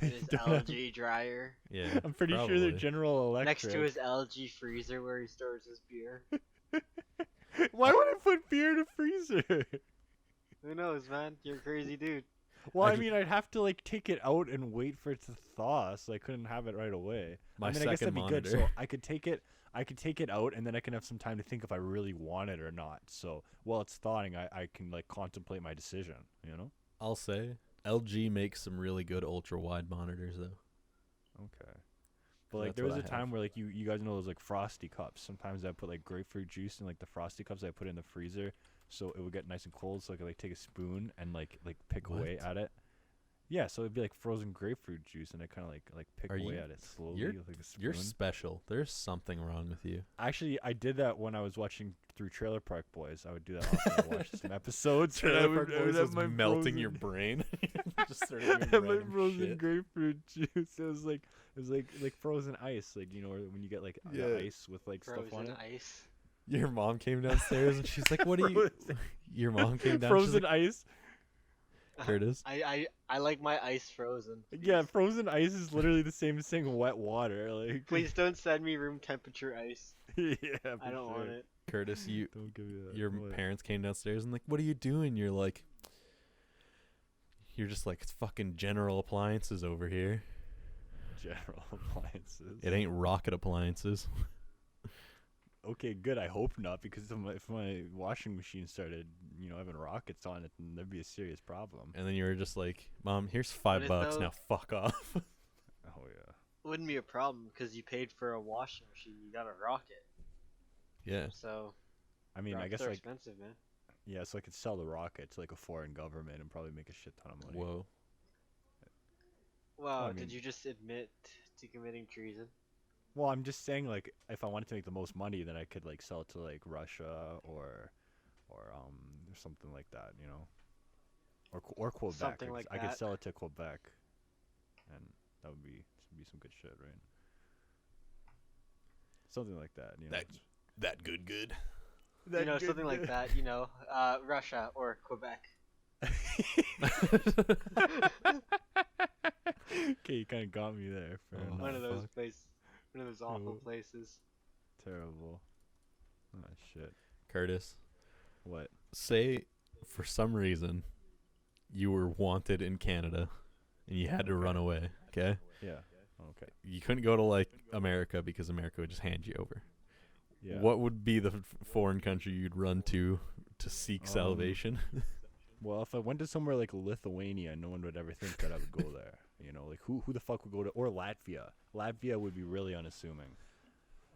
And his LG dryer. Yeah, I'm pretty sure probably. they're General Electric. Next to his LG freezer where he stores his beer. Why would I put beer in a freezer? Who knows, man? You're a crazy dude. Well, I I ju- mean, I'd have to like take it out and wait for it to thaw, so I couldn't have it right away. My I mean, I guess second that'd be good. monitor. So I could take it out, and then I can have some time to think if I really want it or not. So while it's thawing, I can like contemplate my decision. I'll say LG makes some really good ultra wide monitors though. Okay. But like That's there was what a I time have. where like you guys know those like frosty cups. Sometimes I put like grapefruit juice in like the frosty cups. I put it in the freezer so it would get nice and cold. So I could like take a spoon and like pick away What? at it. Yeah, so it'd be like frozen grapefruit juice, and I kind of like pick Are away you- at it slowly you're- with like a spoon. You're special. There's something wrong with you. Actually, I did that when I was watching through Trailer Park Boys. I would do that often. I watched some episodes. and I Trailer would- Park I would Boys have was my melting your frozen- brain. Just started I doing had my random frozen shit. grapefruit juice. It was like frozen ice, like when you get like the Yeah. ice with like stuff on Frozen it. ice. Your mom came downstairs and she's like, "What are you?" Your mom came down. Frozen She's like, ice. Curtis. I like my ice frozen. Yeah, frozen ice is literally the same as saying wet water. Like, Please don't send me room temperature ice. yeah, I don't want it. Curtis, Don't give me that. your What? parents came downstairs and like, what are you doing? You're just like, it's fucking General Appliances over here. General appliances. It ain't Rocket Appliances. Okay, good. I hope not, because if my washing machine started, having rockets on it, then there'd be a serious problem. And then you were just like, Mom, here's $5. though? Now fuck off. Oh yeah. Wouldn't be a problem because you paid for a washing machine. You got a rocket. Yeah. So I mean, I rockets guess are like expensive, man. yeah, so I could sell the rocket to like a foreign government and probably make a shit ton of money. Whoa. Wow, I mean- did you just admit to committing treason? Well, I'm just saying, like, if I wanted to make the most money, then I could like sell it to like Russia or something like that, or Quebec. Something like I could that. sell it to Quebec, and that would be some good shit, right? Something like that, That good. Something like that. Russia or Quebec. Okay, you kind of got me there. Fair Oh, enough. One of those fuck. places. One of those awful Ooh. places. Terrible. Oh shit. Curtis, What? say for some reason you were wanted in Canada and you had to run away, okay? Yeah. Okay. You couldn't go to like America because America would just hand you over. Yeah. What would be the foreign country you'd run to seek salvation? Well, if I went to somewhere like Lithuania, no one would ever think that I would go there. Like who the fuck would go to, or Latvia? Latvia would be really unassuming.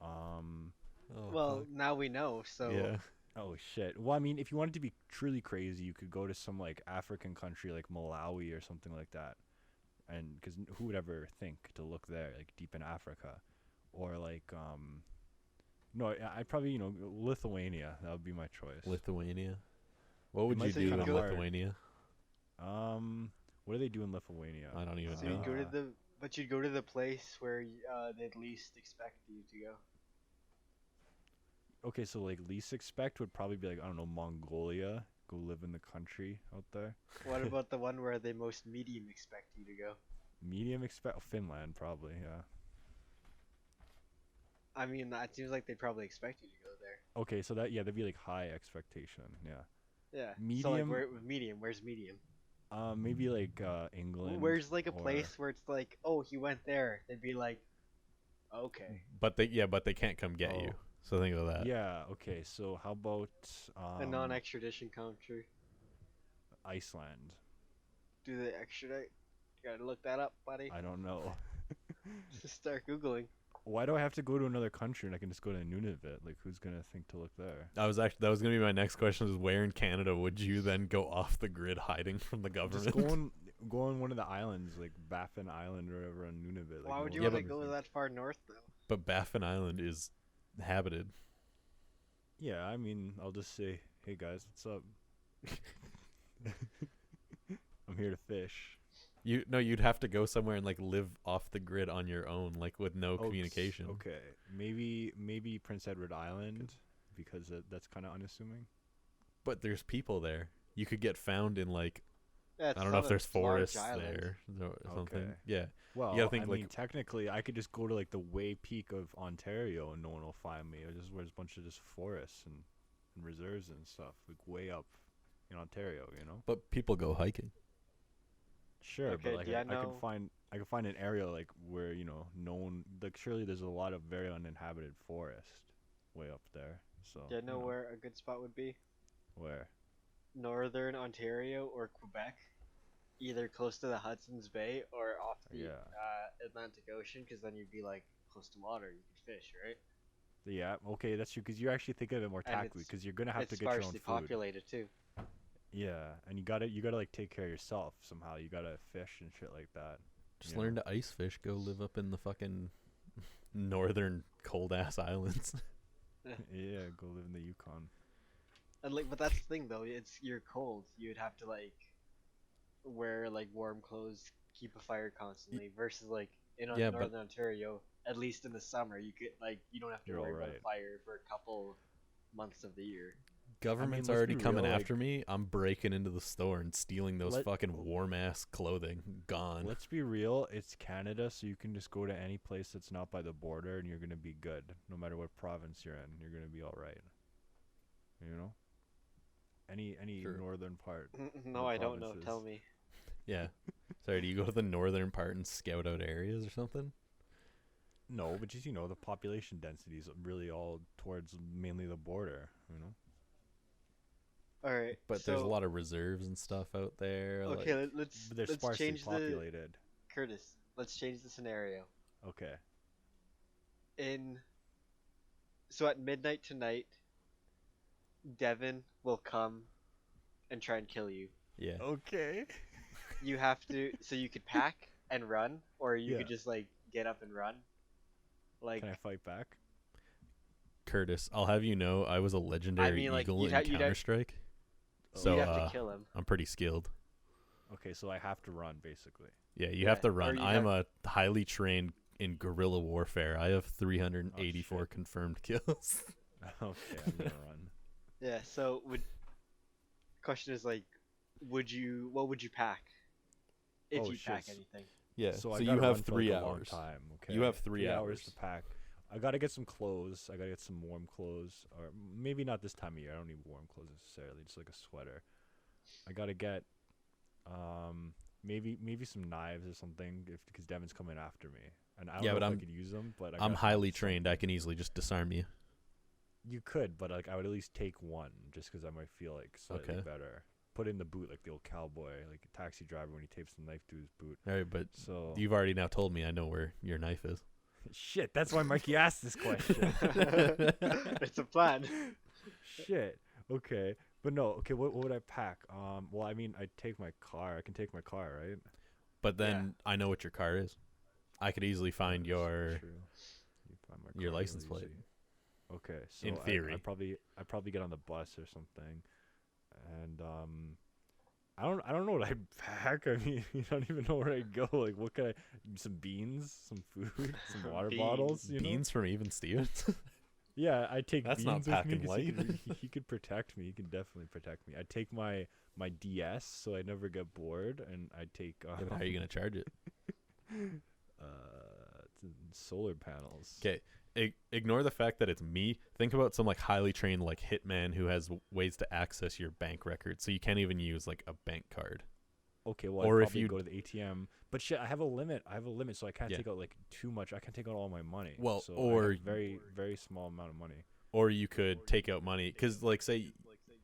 Well, now we know. So yeah. Oh shit. Well, I mean, if you wanted to be truly crazy, you could go to some like African country like Malawi or something like that. And because who would ever think to look there, like deep in Africa, or like no, I'd probably Lithuania. That would be my choice. Lithuania. What would might you be do kinda in hard. Lithuania? What do they do in Lithuania? I don't even So know. you'd go to you'd go to the place where they'd least expect you to go. Okay, so like least expect would probably be like, I don't know, Mongolia. Go live in the country out there. What about the one where they most medium expect you to go? Medium expect Finland probably, yeah. I mean, that seems like they'd probably expect you to go there. Okay, so that'd be like high expectation, yeah. Yeah. So like, Medium? medium? Where's medium? Maybe like England. Where's like a or- place where it's like, oh, he went there? They'd be like, okay. But they can't come get you. Oh. So think of that. Yeah, okay, so how about A non-extradition country. Iceland? Do they extradite? You gotta look that up, buddy. I don't know. Just start googling. Why do I have to go to another country and I can just go to Nunavut? Like, who's gonna think to look there? That was gonna be my next question: is where in Canada would you then go off the grid, hiding from the government? Just go on one of the islands, like Baffin Island or whatever on Nunavut. Like, Why no would you one want would to go think- that far north though? But Baffin Island is habited. Yeah, I mean, I'll just say, hey guys, what's up? I'm here to fish. You'd have to go somewhere and like live off the grid on your own, like with no communication. Okay, maybe Prince Edward Island, because that's kind of unassuming. But there's people there. You could get found in like Yeah, I don't know if there's forests there or something. Okay. Yeah. Well, gotta think, I like- mean, technically, I could just go to like the way peak of Ontario and no one will find me. Or just where there's a bunch of just forests and reserves and stuff, like way up in Ontario, But people go hiking. Sure, Okay, but like do I you could know- find an area like where no one, like surely there's a lot of very uninhabited forest way up there. So Do you know where a good spot would be? where? Northern Ontario or Quebec, either close to the Hudson's Bay or off the Yeah. Atlantic Ocean, because then you'd be like close to water. You could fish, right? Yeah, okay, that's true, because you actually think of it more And tactfully, it's- because you're gonna have it's to get your own sparsely food. populated too. Yeah, and you gotta like take care of yourself somehow. You gotta fish and shit like that. Just you learn know? to ice fish. Go live up in the fucking northern cold ass islands. Yeah, go live in the Yukon. And like, but that's the thing though. You're cold. You'd have to like wear like warm clothes, keep a fire constantly. Versus like in Yeah, but- Northern Ontario, at least in the summer, you don't have to You're worry about a alright. fire for a couple months of the year. Government's let's already be coming real, like- after me. I'm breaking into the store and stealing those Let- fucking warm ass clothing. Gone. Let's be real, it's Canada, so you can just go to any place that's not by the border and you're gonna be good. No matter what province you're in, you're gonna be alright. You know, any True. northern part. No, the I don't know. provinces. Tell me. Yeah. Sorry, do you go to the northern part and scout out areas or something? No, but just the population density is really all towards mainly the border. All right. But there's a So lot of reserves and stuff out there. okay, Like, let's But they're let's sparsely change the populated. Curtis. Let's change the scenario. Okay. In So at midnight tonight, Devin will come and try and kill you. yeah. Okay. You have to, so you could pack and run, or you Yeah. could just like get up and run. Like, Can I fight back? Curtis, I'll have you know, I was a legendary like, eagle you'd in you'd Counter Strike, Oh. so you'd have to kill him. I'm pretty skilled. Okay, so I have to run basically. Yeah, you Yeah, have to or run. you I am a highly trained in guerrilla warfare. I have 384 shit. confirmed kills. Okay, I'm gonna run. Yeah. So question is like, what would you pack? If Oh, you shit. pack anything. Yeah, So, so I you gotta have run for, 3 like, a long hours. time. Okay. You have 3 3 hours. to pack. I gotta get some clothes. I gotta get some warm clothes, or maybe not this time of year. I don't need warm clothes necessarily. Just like a sweater. I gotta get, maybe some knives or something because Devin's coming after me, and I don't Yeah, know but if I I'm- could use them. But I'm highly trained. I can easily just disarm you. You could, but like I would at least take one just because I might feel like slightly Okay. better. Put in the boot like the old cowboy, like a taxi driver when he tapes the knife to his boot. All right, but So you've already now told me I know where your knife is. shit. That's why Mikey asked this question. It's a plan. Shit. Okay. But no. Okay. What would I pack? Well, I mean, I'd take my car. I can take my car, right? But then I know what your car is. I could easily find That's your true. You find my your car license real plate. easy. Okay. So In theory. I'd probably get on the bus or something, and I don't know what I'd pack. I mean, you don't even know where I'd go. Like, what could I? Some beans, some food, some water bottles. You know? beans from Even Stevens. Yeah, I'd take That's not beans with me packing 'cause he light. he could protect me. He can definitely protect me. I'd take my DS so I never get bored, and I'd take Yeah, but how are you gonna charge it? solar panels. Okay, ignore the fact that it's me. Think about some like highly trained like hitman who has ways to access your bank record, so you can't even use like a bank card. Okay, well, Or I'd if probably you- go to the ATM. But shit, I have a limit. So I can't Yeah. take out like too much. I can't take out all my money. Well, so or- I have very very small amount of money. Or you could take out money because like say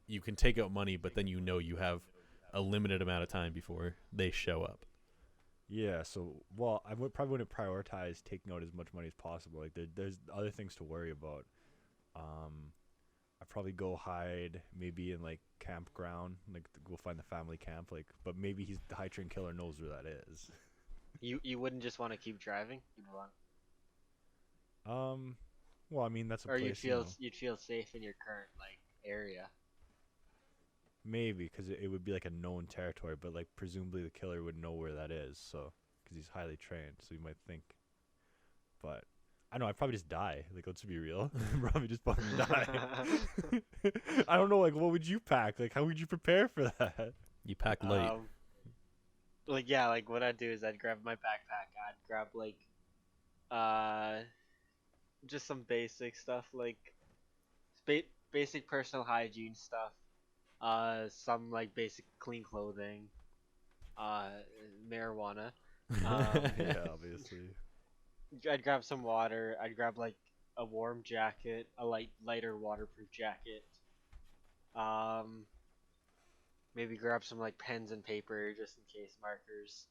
you can take out money, but then you have a limited amount of time before they show up. Yeah, so well, I probably wouldn't prioritize taking out as much money as possible. Like there's other things to worry about. I'd probably go hide maybe in like campground, like go find the family camp. Like, but maybe the high train killer knows where that is. You wouldn't just want to keep driving. You'd want, Well, I mean that's a or place. you'd feel safe in your current like area. Maybe because it would be like a known territory, but like presumably the killer would know where that is. So because he's highly trained, so you might think. But I know I'd probably just die. Like, let's be real. Probably just fucking die. I don't know. Like, what would you pack? Like, how would you prepare for that? You pack light. Like yeah, like what I'd do is I'd grab my backpack. I'd grab like, just some basic stuff like, basic personal hygiene stuff. Some like basic clean clothing. Marijuana. Yeah, obviously. I'd grab some water. I'd grab like a warm jacket, a lighter waterproof jacket. Maybe grab some like pens and paper just in case, markers.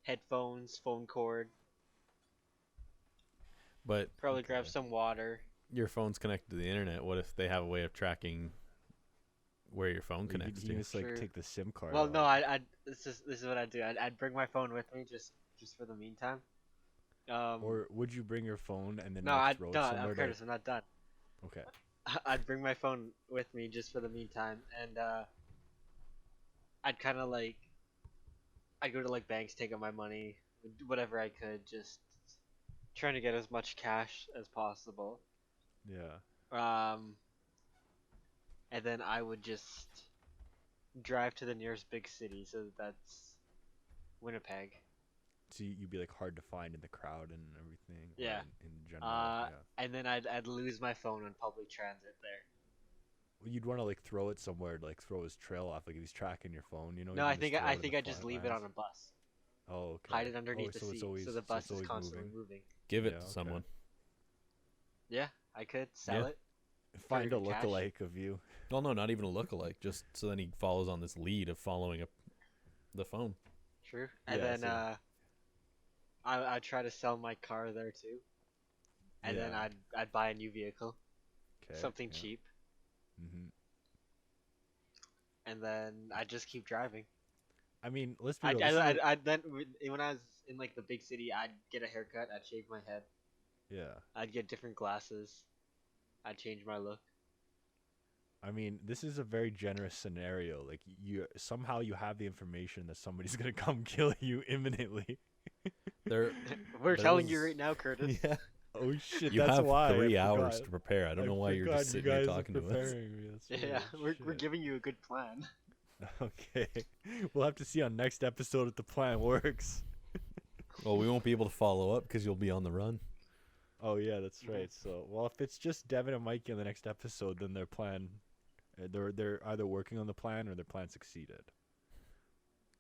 Headphones, phone cord. But Probably grab Okay. some water. your phone's connected to the internet. What if they have a way of tracking where your phone Like, connects you to? can just like Sure. take the SIM card. Well, out. no, this is what I'd do. I'd bring my phone with me just for the meantime. Or would you bring your phone and then no, like, I'd throw it done. somewhere? I'm Curtis. I'm not done. Okay. I'd bring my phone with me just for the meantime, and I'd kind of like, I'd go to like banks, take out my money, whatever I could, just trying to get as much cash as possible. Yeah. And then I would just drive to the nearest big city, so that's Winnipeg. So you'd be like hard to find in the crowd and everything. or Yeah. In general. Yeah. And then I'd lose my phone on public transit there. Well, you'd want to like throw it somewhere, to, like throw his trail off. Like if he's tracking your phone, No, you I can think just throw I it in think the I just leave it flatlands. on a bus. Oh, okay. Hide it underneath the so seat, it's always, so the so bus it's is always constantly moving. moving. Give it Yeah, to okay. someone. Yeah, I could sell Yeah. it. Find a cash. lookalike of you. Well, no, not even a lookalike. Just so then he follows on this lead of following the phone. True. And Yeah, then so- I'd try to sell my car there too. And then Yeah. I'd buy a new vehicle, Okay. something yeah. cheap, Mhm. and then I'd just keep driving. I mean, let's be I'd, real. this is I'd, a- I'd then when I was in like the big city, I'd get a haircut, I'd shave my head, yeah. I'd get different glasses, I'd change my look. I mean, this is a very generous scenario. Like you somehow you have the information that somebody's gonna come kill you imminently. There, We're There telling you was- right now, Curtis. yeah. Oh shit! You that's have why 3 I hours forgot. to prepare. I don't know why you're forgot just you sitting here guys are talking to us. preparing me. That's Yeah, right. we're Shit. giving you a good plan. Okay, we'll have to see on next episode if the plan works. Well, we won't be able to follow up because you'll be on the run. Oh yeah, that's Mhm. right. So, well, if it's just Devin and Mikey in the next episode, then their plan, they're either working on the plan or their plan succeeded.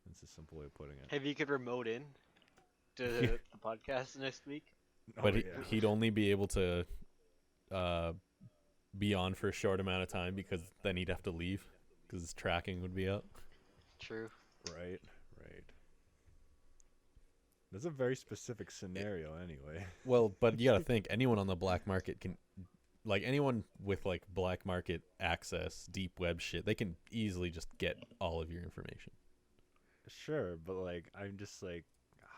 That's a simple way of putting it. Have you could remote in to the podcast next week? But Oh, yeah. he'd only be able to be on for a short amount of time because then he'd have to leave because his tracking would be up. True. Right. That's a very specific scenario, anyway. Well, but you got to think anyone on the black market can, like anyone with like black market access, deep web shit, they can easily just get all of your information. Sure, but like, I'm just like,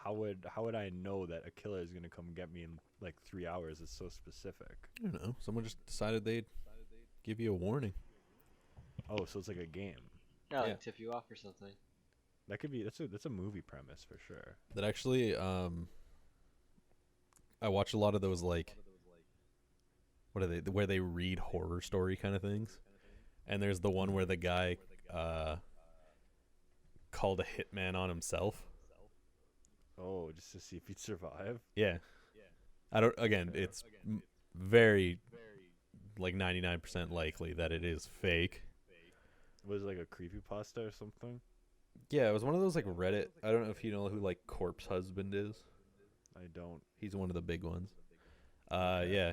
how would I know that a killer is gonna come get me in like 3 hours? It's so specific. I don't know. Someone just decided they'd give you a warning. Oh, so it's like a game. Yeah, like Yeah. tip you off or something. That could be. That's a movie premise for sure. That actually, I watch a lot of those like, what are they? Where they read horror story kind of things, and there's the one where the guy called a hitman on himself. Oh, just to see if he'd survive. Yeah. I don't. Again, Okay. it's very, like 99% likely that it is fake. Was it like a creepypasta or something? Yeah, it was one of those like Reddit. I don't know if you know who like Corpse Husband is. I don't. He's one of the big ones. Okay. Yeah.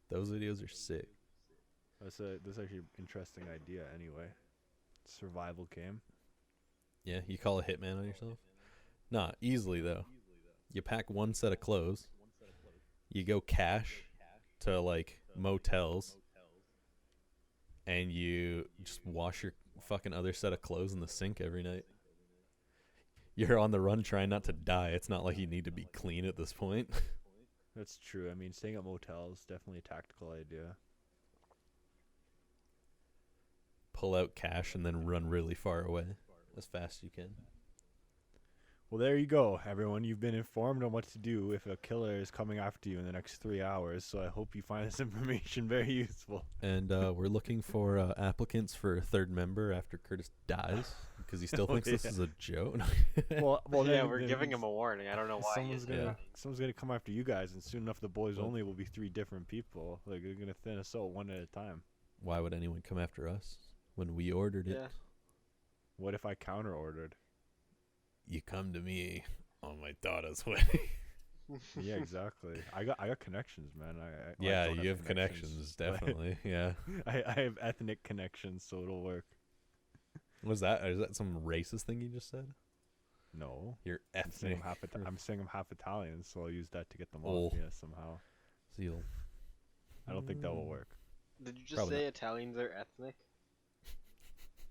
Those videos are sick. That's actually an interesting idea. Anyway, survival game. Yeah, you call a hitman on yourself? Nah, easily though. You pack one set of clothes. You go cash to like motels. And you just wash your fucking other set of clothes in the sink every night. You're on the run trying not to die. It's not like you need to be clean at this point. That's true. I mean, staying at motels definitely a tactical idea. Pull out cash and then run really far away as fast as you can. Well, there you go, everyone. You've been informed on what to do if a killer is coming after you in the next 3 hours. So I hope you find this information very useful. And we're looking for applicants for a third member after Kurtis dies because he still Oh, thinks this yeah. is a joke. Well, yeah, then- we're then giving him a warning. I don't know why someone's he's gonna Yeah. someone's gonna come after you guys, and soon enough, the boys Well- only will be 3 different people. Like they're gonna thin us out one at a time. Why would anyone come after us when we ordered it? Yeah. What if I counter ordered? You come to me on my daughter's wedding. Yeah, exactly. I got connections, man. I Yeah, don't you have connections, but definitely. Yeah. I have ethnic connections, so it'll work. Was that? Is that some racist thing you just said? No, You're I'm saying ethnic. I'm saying I'm half Italian, so I'll use that to get them Oh. off. Yeah, somehow. Seal. I don't think that will work. Did you just Probably say not. Italians are ethnic?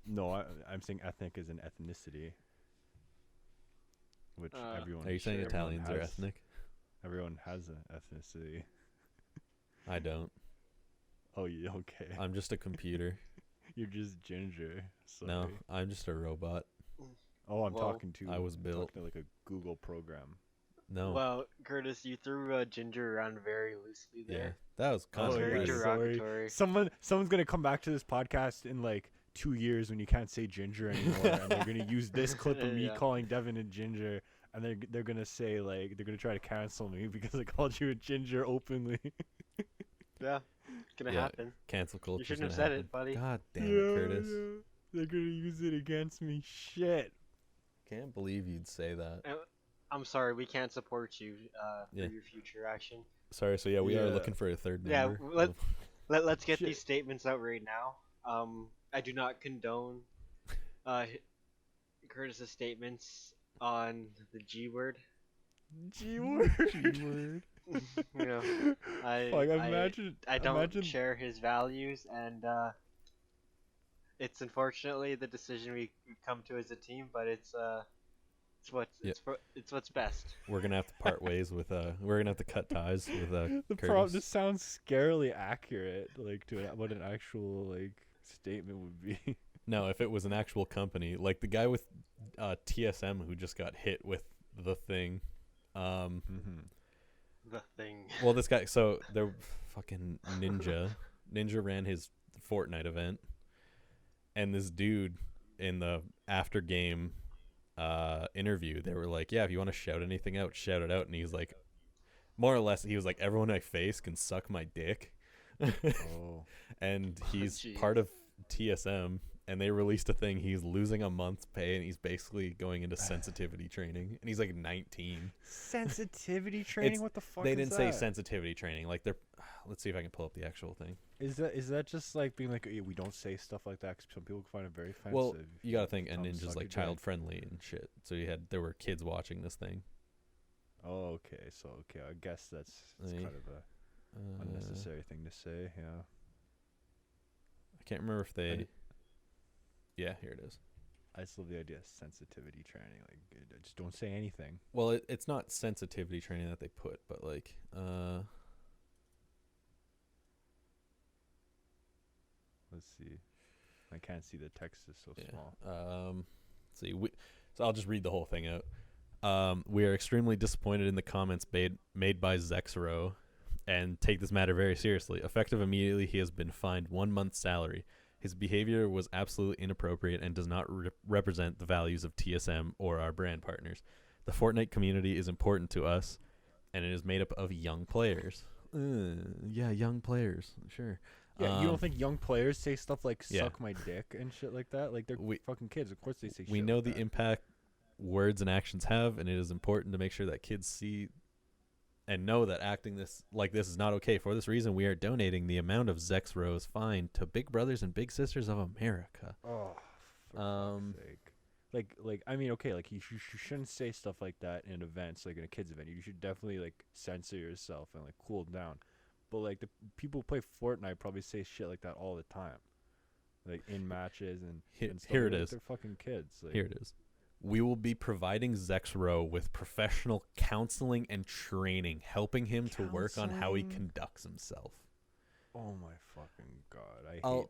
No, I'm saying ethnic is an ethnicity, which everyone. Are you saying everyone Italians are has- ethnic? Everyone has an ethnicity. I don't. Oh, yeah, okay. I'm just a computer. You're just ginger. Sorry. No, I'm just a robot. Oh, I'm Well, talking to. I was I'm built. talking to like a Google program. No. Well, Curtis, you threw ginger around very loosely yeah, there. that was That was very yeah, controversial. sorry. derogatory. Someone's gonna come back to this podcast in like 2 years when you can't say ginger anymore, and they're gonna use this clip of me Yeah. calling Devin a ginger and they're gonna say like they're gonna try to cancel me because I called you a ginger openly. Yeah, it's gonna Yeah, happen. Cancel culture. You shouldn't have said it, buddy. God damn it, Curtis. They're gonna use it against me. Shit. Can't believe you'd say that. I'm sorry, we can't support you Yeah. for your future action. Sorry. So yeah, we are Yeah. looking for a third Yeah, member. let's get Shit. these statements out right now. I do not condone Curtis's statements on the G word. G word. G-word. You know, Imagine. I don't imagine, share his values, and it's unfortunately the decision we've come to as a team. But it's what's best. We're gonna have to part ways with we're gonna have to cut ties with Curtis. This sounds scarily accurate, like to what an actual like statement would be. No, if it was an actual company, like the guy with TSM who just got hit with the thing. The thing. Well, this guy, so they're fucking Ninja. Ninja ran his Fortnite event, and this dude in the after game interview, they were like, "Yeah, if you want to shout anything out, shout it out." And he's like, more or less, he was like, "Everyone I face can suck my dick." Oh. And he's Jeez. part of TSM, and they released a thing. He's losing a month's pay, and he's basically going into sensitivity training. And he's like 19. Sensitivity training? What the fuck? They is didn't say that? sensitivity training. Like they're. Let's see if I can pull up the actual thing. Is that just like being like, "Yeah, we don't say stuff like that 'cause some people find it very offensive? Well, you gotta think, and Tell 'em Ninja's suck like your dick. child friendly and shit. So there were kids watching this thing. Oh, okay. So okay, I guess that's Let me- kind of a unnecessary thing to say. Yeah. I can't remember if they. And Yeah, here it is. I just love the idea of sensitivity training. Like, just don't say anything. Well, it's not sensitivity training that they put, but like, Let's see. I can't see the text is so yeah. small. Let's see, so I'll just read the whole thing out. We are extremely disappointed in the comments made by Zexro, and take this matter very seriously. Effective immediately, he has been fined 1 month's salary. His behavior was absolutely inappropriate and does not represent the values of TSM or our brand partners. The Fortnite community is important to us, and it is made up of young players. Yeah, young players, sure. Yeah, you don't think young players say stuff like yeah. "suck my dick" and shit like that? Like they're fucking kids. Of course they say. We shit know like the that. impact words and actions have, and it is important to make sure that kids see and know that acting this is not okay. For this reason, we are donating the amount of Zexro's fine to Big Brothers and Big Sisters of America. Oh, for fuck's sake. Like I mean, okay, like you shouldn't say stuff like that in events, like in a kids event. You should definitely like censor yourself and like cool down. But like the people who play Fortnite probably say shit like that all the time, like in matches and and stuff. Here it like, is. They're fucking kids. Like, Here it is. We will be providing Zexro with professional counseling and training, helping him to work on how he Counseling? conducts himself. Oh my fucking god!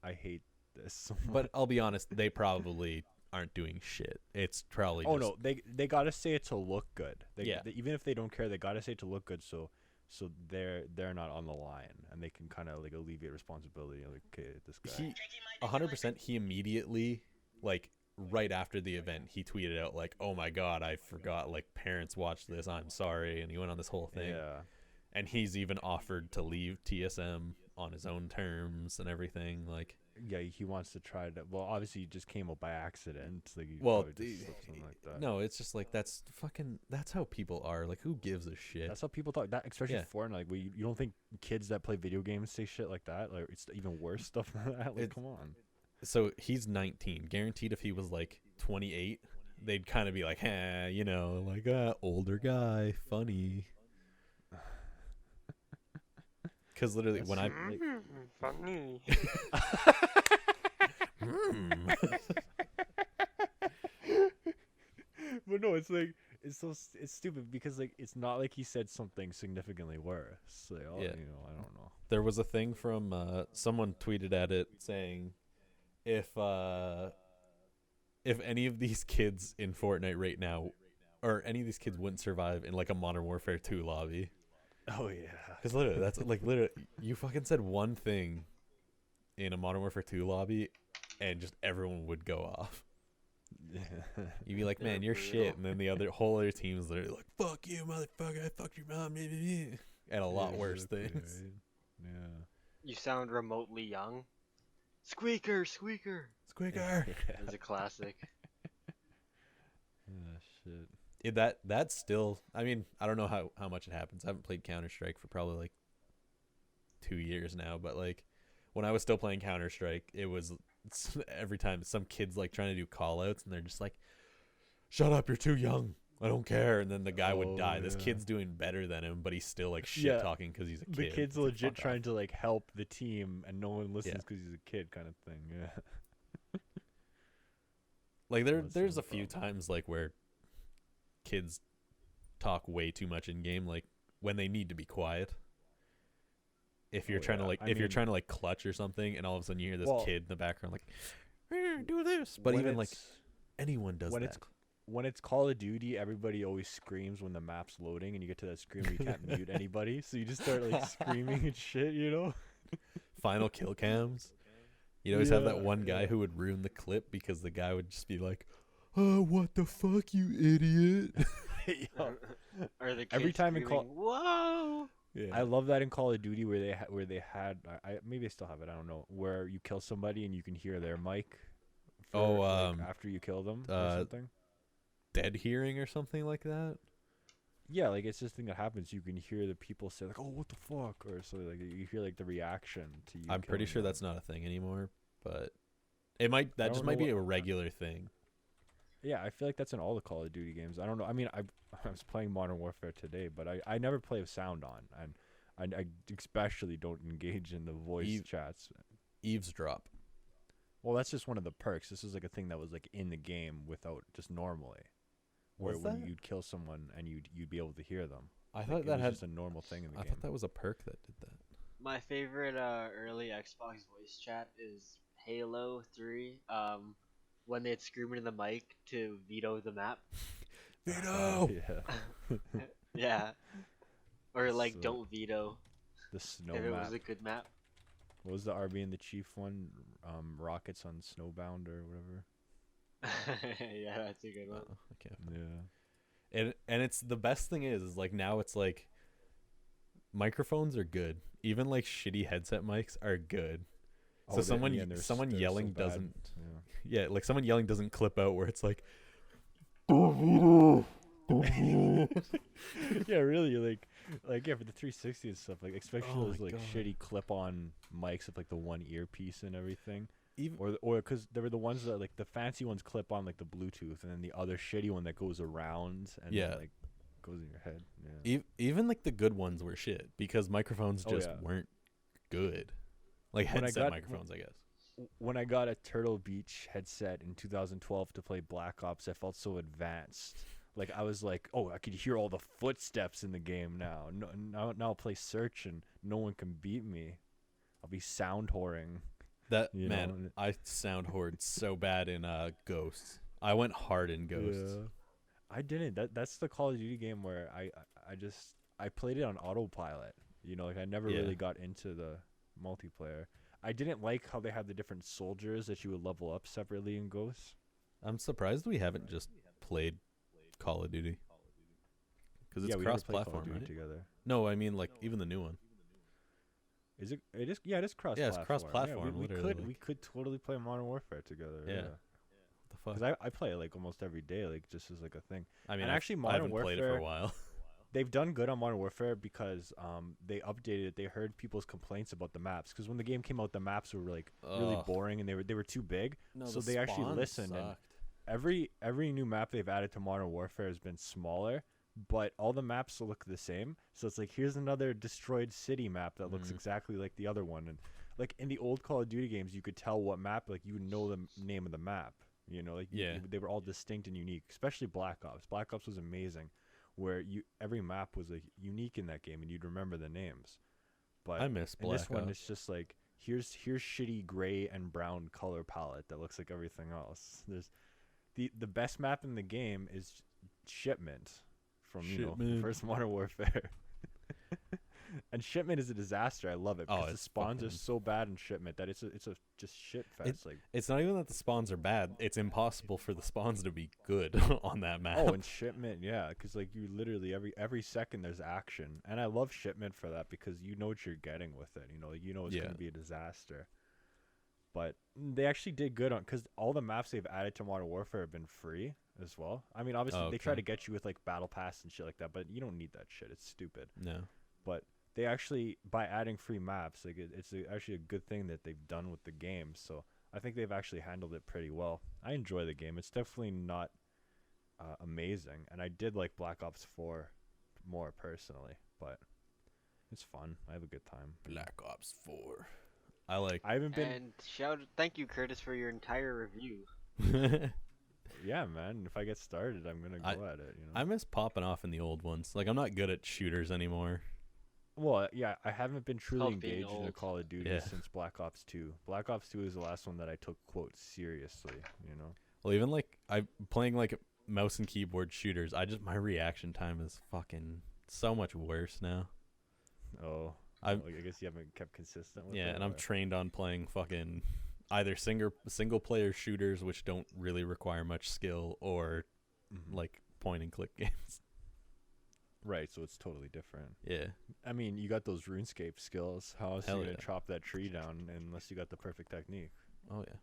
I hate this so much. But I'll be honest, they probably aren't doing shit. It's probably Oh just, no, they gotta say it to look good. Yeah. Even if they don't care, they gotta say it to look good. So they're not on the line, and they can kind of like alleviate responsibility. Like, okay, this guy. He 100%. He immediately, like right after the event, he tweeted out like, "Oh my god, I forgot. Like parents watch this. I'm sorry." And he went on this whole thing. Yeah. And he's even offered to leave TSM on his own terms and everything. Like, Yeah, he wants to try to. Well, obviously, he just came up by accident. Like, he well, probably just slipped something like that. no, it's just like that's how people are. Like, who gives a shit? That's how people talk. That especially Yeah. Fortnite. Like, you don't think kids that play video games say shit like that? Like, it's even worse stuff than that. Like, come on. So he's 19. Guaranteed, if he was like 28, they'd kind of be like, like older guy, funny. Because literally, when I like, funny. But no, it's like it's stupid because like it's not like he said something significantly worse. Like, Yeah. I don't know. there was a thing from someone tweeted at it saying, if any of these kids in Fortnite right now, or any of these kids wouldn't survive in like a Modern Warfare 2 lobby. Oh yeah. Because literally, that's like literally, you fucking said one thing in a Modern Warfare 2 lobby, and just everyone would go off. You'd be like, man, They're you're brutal. shit, and then the whole other team's literally like, fuck you, motherfucker, I fucked your mom, and a lot Yeah, worse exactly, things. right? Yeah. You sound remotely young. Squeaker, squeaker. Squeaker. It's a classic. Ah, shit. That's still. I mean, I don't know how much it happens. I haven't played Counter Strike for probably like 2 years now, but like when I was still playing Counter Strike, it was every time some kids like trying to do call outs and they're just like, shut up, you're too young, I don't care, and then the guy would die. This yeah. kid's doing better than him, but he's still like shit Yeah, talking because he's a kid. The kid's It's like, legit fuck trying off. to like help the team, and no one listens Yeah. because he's a kid, kind of thing. Yeah. Like That's there's no a few problem. times like where kids talk way too much in game, like when they need to be quiet. If you're Oh, trying to yeah. like, I if you're mean- trying to like clutch or something, and all of a sudden you hear this Well- kid in the background like, do this, but When even like it's- anyone does when that. it's when it's Call of Duty, everybody always screams when the map's loading, and you get to that screen where you can't mute anybody, so you just start like screaming and shit, you know? Final kill cams. You'd always have that Yeah, one guy yeah. who would ruin the clip because the guy would just be like, "Oh, what the fuck, you idiot!" Or the Every kids time in Call- screaming, whoa! Yeah. I love that in Call of Duty where they had I maybe they still have it, I don't know, where you kill somebody and you can hear their mic. Oh, like, after you kill them or something. Dead hearing or something like that. Yeah, like it's this thing that happens. You can hear the people say like, "Oh, what the fuck," or so like you hear like the reaction to you. I'm pretty killing sure them. that's not a thing anymore, but it might. I That just don't might know be a what- regular thing. Yeah, I feel like that's in all the Call of Duty games. I don't know. I mean, I was playing Modern Warfare today, but I never play with sound on, and I especially don't engage in the voice Eve- chats. Eavesdrop. Well, that's just one of the perks. This is like a thing that was like in the game without just normally, where Was when that? you'd kill someone and you'd be able to hear them. I Like, thought it that was had. just a normal thing in the I game. thought that was a perk that did that. My favorite early Xbox voice chat is Halo 3. When they'd scream into the mic to veto the map. Veto. Yeah, Yeah. Or like So- don't veto the snow if it map. was a good map. What was the RB and the Chief one? Rockets on Snowbound or whatever. Yeah, that's a good one. I can't. Yeah. And it's the best thing is like now it's like microphones are good. Even like shitty headset mics are good. So someone someone yelling doesn't. Yeah, like someone yelling doesn't clip out where it's like, Yeah, really, like yeah, for the 360 and stuff, like especially Oh those my like God. shitty clip-on mics with like the one earpiece and everything, even or because there were the ones that like the fancy ones clip on like the Bluetooth, and then the other shitty one that goes around and then, Yeah. like goes in your head. Yeah. even like the good ones were shit because microphones Oh, just yeah. weren't good. Like When I headset got- microphones, I guess. When I got a Turtle Beach headset in 2012 to play Black Ops, I felt so advanced. Like I was like, oh, I could hear all the footsteps in the game now. Now I'll play Search and no one can beat me. I'll be sound whoring. That You man, know, I sound hoard so bad in Ghosts. I went hard in Ghosts. I didn't. That's the Call of Duty game where I played it on autopilot. You know, like I never Yeah. really got into the multiplayer. I didn't like how they had the different soldiers that you would level up separately in Ghosts. I'm surprised we haven't just played Call of Duty because it's yeah, we never played Call of cross-platform, Duty right? together. No, I mean like even the new one. Is it? It is. Yeah, it is cross. Yeah, it's Yeah, cross-platform, we literally, could we like- could totally play Modern Warfare together. Yeah. Yeah. What the fuck? Because I play it like almost every day, like just as like a thing. I mean, and I've- actually I Modern haven't played it for a Warfare- while. They've done good on Modern Warfare because they updated it. They heard people's complaints about the maps because when the game came out, the maps were like really Ugh. boring and they were too big. No, So the they actually spawn listened and sucked. every new map they've added to Modern Warfare has been smaller, but all the maps look the same. So it's like here's another destroyed city map that looks Mhm. exactly like the other one. And like in the old Call of Duty games, you could tell what map, like you would know the name of the map. You know, like Yeah. they were all distinct and unique. Especially Black Ops. Black Ops was amazing, where every map was like unique in that game and you'd remember the names. But I miss in Black this one, Ops. it's just like here's shitty gray and brown color palette that looks like everything else. There's the best map in the game is Shipment from Shipment. first Modern Warfare. And shipment is a disaster. I love it Oh, because the it's spawns are fucking- so bad in shipment that it's a just shit fest. Like It's not even that the spawns are bad. It's impossible for the spawns to be good on that map. oh, and shipment, yeah, because like you literally every second there's action, and I love shipment for that because you know what you're getting with it. You know, like, you know it's Yeah. gonna be a disaster. But they actually did good on because all the maps they've added to Modern Warfare have been free as well. I mean, obviously they try Okay. to get you with like battle pass and shit like that, but you don't need that shit. It's stupid. No. But they actually, by adding free maps, like actually a good thing that they've done with the game. So I think they've actually handled it pretty well. I enjoy the game. It's definitely not amazing, and I did like Black Ops 4 more personally, but it's fun. I have a good time. Black Ops 4. I like. I haven't been. And thank you, Curtis, for your entire review. Yeah, man. If I get started, I'm gonna go at it. You know. I miss popping off in the old ones. Like, I'm not good at shooters anymore. Well, yeah, I haven't been truly called being engaged in a old. Call of Duty Yeah. since Black Ops 2. Black Ops 2 is the last one that I took quote seriously. You know. Well, even like I playing like mouse and keyboard shooters. My reaction time is fucking so much worse now. Oh. I guess you haven't kept consistent with it. Yeah, and I'm or- trained on playing fucking either single player shooters, which don't really require much skill, or Mhm. like point and click games. Right, so it's totally different. Yeah. I mean, you got those RuneScape skills. How else are Hell you gonna yeah. chop that tree down unless you got the perfect technique? Oh yeah.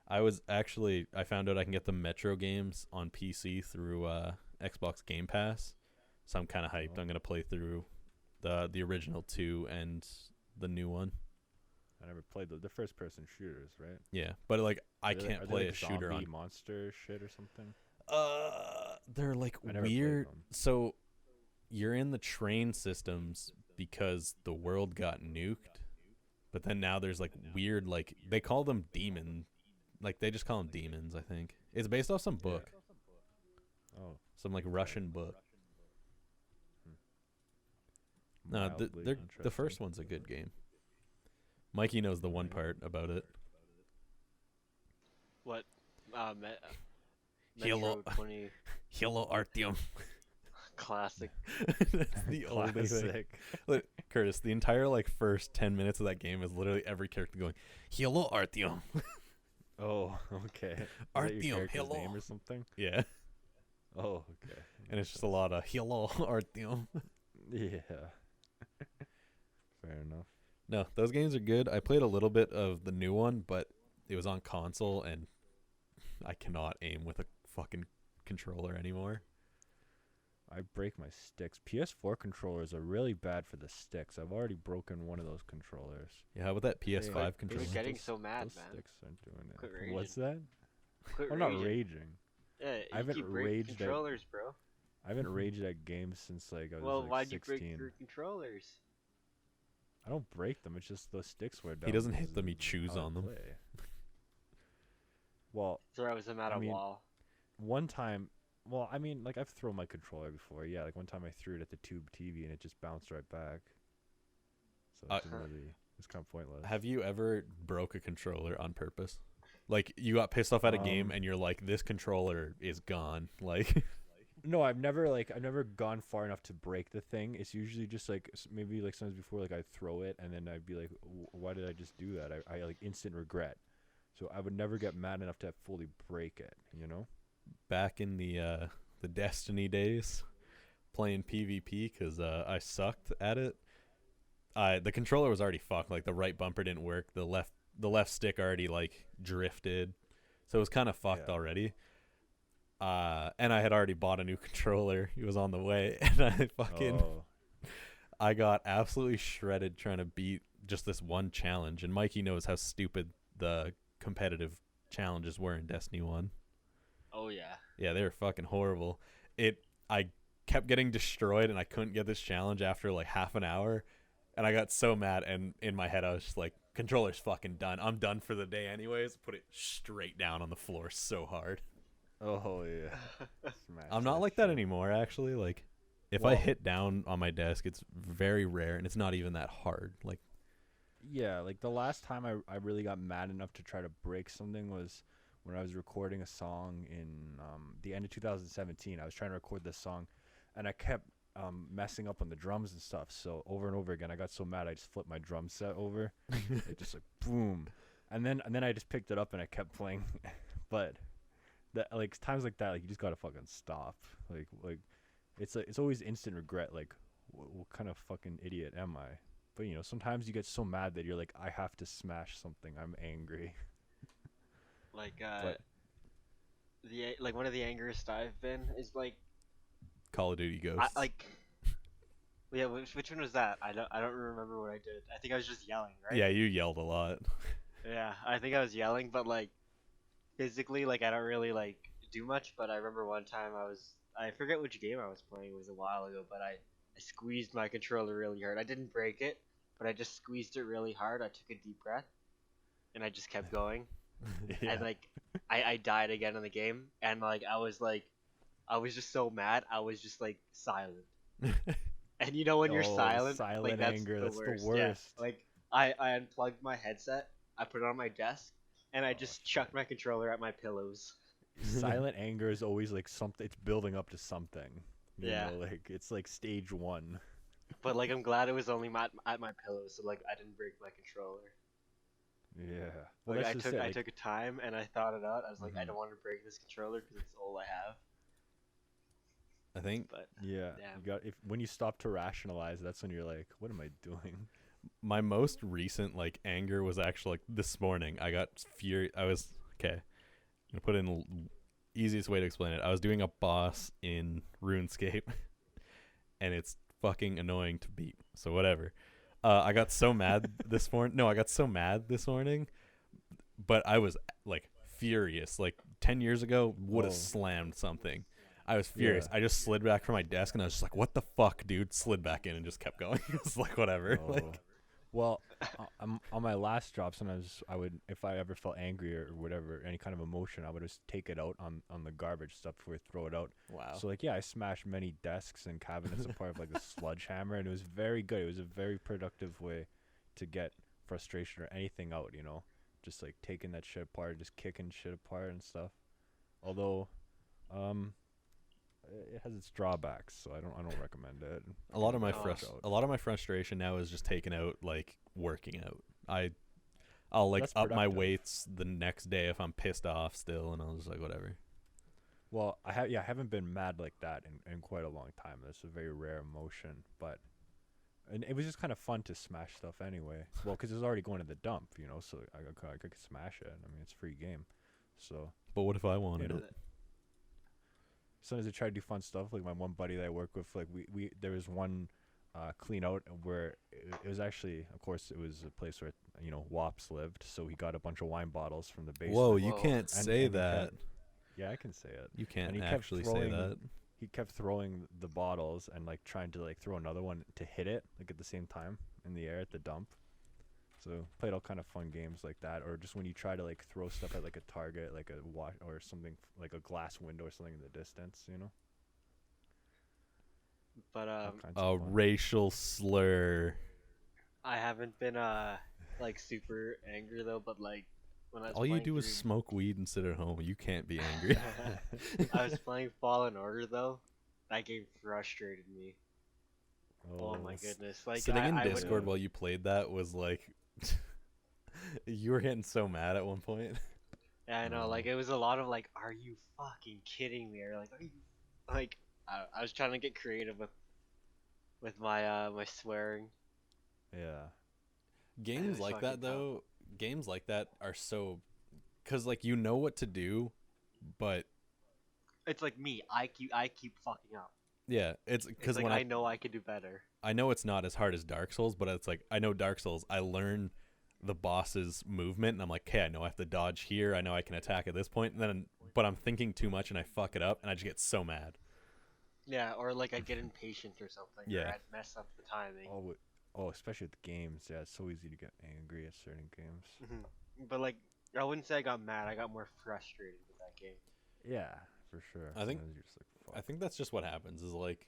I found out I can get the Metro games on PC through Xbox Game Pass. So I'm kind of hyped. Oh. I'm going to play through the original 2 and the new one. I never played the first person shooters, right? Yeah, but like I Are they- can't are they play like a shooter zombie on monster shit or something. they're like I never played weird. them. So you're in the train systems because the world got nuked. But then now there's like weird, like they call them demon, like they just call them demons. I think it's based off some book, Oh, some like Russian book. No, mildly the interesting. first one's a good game. Mikey knows the one part about it. What? Hello. Metro 20 Hello, Artyom. classic. That's the only thing. Classic. Look, Curtis, the entire like first 10 minutes of that game is literally every character going, "Hello, Artyom." Oh, okay. Is that Artyom, your character's hello. name or something? Yeah, Oh, okay. and it's just a lot of "Hello, Artyom." Yeah. Fair enough. No, those games are good. I played a little bit of the new one, but it was on console, and I cannot aim with a fucking controller anymore. I break my sticks. PS4 controllers are really bad for the sticks. I've already broken one of those controllers. Yeah, how about that PS5 like, controller? You're getting so mad, Those man. sticks aren't doing it. Quit What's raging. that? Quit I'm not raging. raging. Yeah, I haven't you keep breaking raged at- controllers, bro. I haven't raged at games since like I was Well, like why'd 16. you break your controllers? I don't break them. It's just the sticks wear down. He doesn't because hit them, he of chews how I on them. play. Well, Throws them at I a mean, wall. one time, well, I mean, like I've thrown my controller before. Yeah, like one time I threw it at the tube TV and it just bounced right back. So it didn't really, it's kind of pointless. Have you ever broke a controller on purpose? Like you got pissed off at a game and you're like, "This controller is gone." Like, No, I've never gone far enough to break the thing. It's usually just like maybe like sometimes before like I'd throw it and then I'd be like, why did I just do that? I like instant regret. So I would never get mad enough to fully break it, you know? back in the Destiny days, playing PvP because I sucked at it. The controller was already fucked. Like the right bumper didn't work. The left stick already like drifted, so it was kind of fucked Yeah. already. And I had already bought a new controller. He was on the way, and Oh, I got absolutely shredded trying to beat just this one challenge. And Mikey knows how stupid the competitive challenges were in Destiny 1. Oh yeah. Yeah, they were fucking horrible. I kept getting destroyed and I couldn't get this challenge after like half an hour. And I got so mad, and in my head I was just like, controller's fucking done. I'm done for the day anyways. Put it straight down on the floor so hard. oh yeah. Smash I'm not like shit. that anymore, actually. Like, if I Well- hit down on my desk, it's very rare, and it's not even that hard. Like, Yeah, like the last time I really got mad enough to try to break something was when I was recording a song in the end of 2017. I was trying to record this song, and I kept messing up on the drums and stuff. So over and over again, I got so mad I just flipped my drum set over. It just like boom, and then I just picked it up and I kept playing. But that like times like that, like you just gotta fucking stop. Like it's always instant regret. Like what kind of fucking idiot am I? But you know, sometimes you get so mad that you're like, I have to smash something. I'm angry. Like But like one of the angriest I've been is like Call of Duty Ghosts. like yeah, which one was that? I don't remember what I did. I think I was just yelling, right? Yeah, you yelled a lot. Yeah, I think I was yelling, but like physically, like I don't really like do much. But I remember one time I forget which game I was playing. It was a while ago, but I squeezed my controller really hard. I didn't break it, but I just squeezed it really hard. I took a deep breath, and I just kept going. yeah. And like I died again in the game, and like I was just so mad. I was just like silent. And you know when you're Oh, silent, silent like that's anger, the that's the worst. worst. Yeah. Like I unplugged my headset, I put it on my desk, and I just chucked my controller at my pillows. Silent anger is always like something. It's building up to something. You Yeah. know, like it's like stage 1. But like I'm glad it was only at my pillows, so like I didn't break my controller. Yeah. Like that's I just took it, I like, took a time and I thought it out. I was like, I Mhm. don't want to break this controller because it's all I have. I think But Yeah. Damn. You got if when you stop to rationalize, that's when you're like, what am I doing? my most recent like anger was actually like this morning. I got furious. I was okay. I'm gonna put in easiest way to explain it. I was doing a boss in RuneScape, and it's fucking annoying to beat. So whatever. I got so mad this morning. No, I got so mad this morning, but I was like furious. Like 10 years ago, would have Oh. slammed something. I was furious. Yeah. I just slid back from my desk and I was just like, "What the fuck, dude?" Slid back in and just kept going. It was like whatever. Oh. Like Well, on my last job, sometimes I would, if I ever felt angry or whatever, any kind of emotion, I would just take it out on the garbage stuff before I throw it out. wow. So like, yeah, I smashed many desks and cabinets apart with like a sledgehammer, and it was very good. It was a very productive way to get frustration or anything out. You know, just like taking that shit apart, just kicking shit apart and stuff. Although, it has its drawbacks, so I don't recommend it. a lot of my Oh. a lot of my frustration now is just taken out like working out. I'll like That's up my productive. weights the next day if I'm pissed off still, and I'll just like whatever. Well, I haven't been mad like that in quite a long time. That's a very rare emotion, but and it was just kind of fun to smash stuff anyway. Well, because it was already going to the dump, you know, so I could smash it. I mean, it's a free game, so But what if I wanted know, it? sometimes I try to do fun stuff. Like my one buddy that I work with, like we there was one clean out where it was actually, of course, it was a place where Wops lived, so he got a bunch of wine bottles from the basement. Whoa, you Whoa. can't And- say and he that. kept- Yeah, I can say it. You can't and he kept actually say throwing- that. He kept throwing the bottles and like trying to like throw another one to hit it like at the same time in the air at the dump. So played all kind of fun games like that, or just when you try to like throw stuff at like a target, like a or something like a glass window or something in the distance, you know. but All kinds A of fun. racial slur. I haven't been like super angry though. But like when I was All you playing do is through- smoke weed and sit at home. You can't be angry. I was playing Fallen Order though. That game frustrated me. Oh my goodness! Like Sitting in I would- Discord while you played that was like, you were getting so mad at one point. Yeah, I know. Like it was a lot of like, "Are you fucking kidding me?" Or like, "Are you like?" I was trying to get creative with my my swearing. Yeah. Games was like fucking that tough. though, games like that are so, cause like you know what to do, but It's like me. I keep fucking up. yeah, it's It's because like when I know I could do better. I know it's not as hard as Dark Souls, but it's like I know Dark Souls. I learn the boss's movement, and I'm like, okay, I know I have to dodge here. I know I can attack at this point, and then but I'm thinking too much, and I fuck it up, and I just get so mad. Yeah, or like I get impatient or something. Or Yeah. I'd mess up the timing. Especially with games. Yeah, it's so easy to get angry at certain games. Mhm. But like, I wouldn't say I got mad. I got more frustrated with that game. Yeah, for sure. I think- Sometimes you're just like, fuck. I think that's just what happens. Is like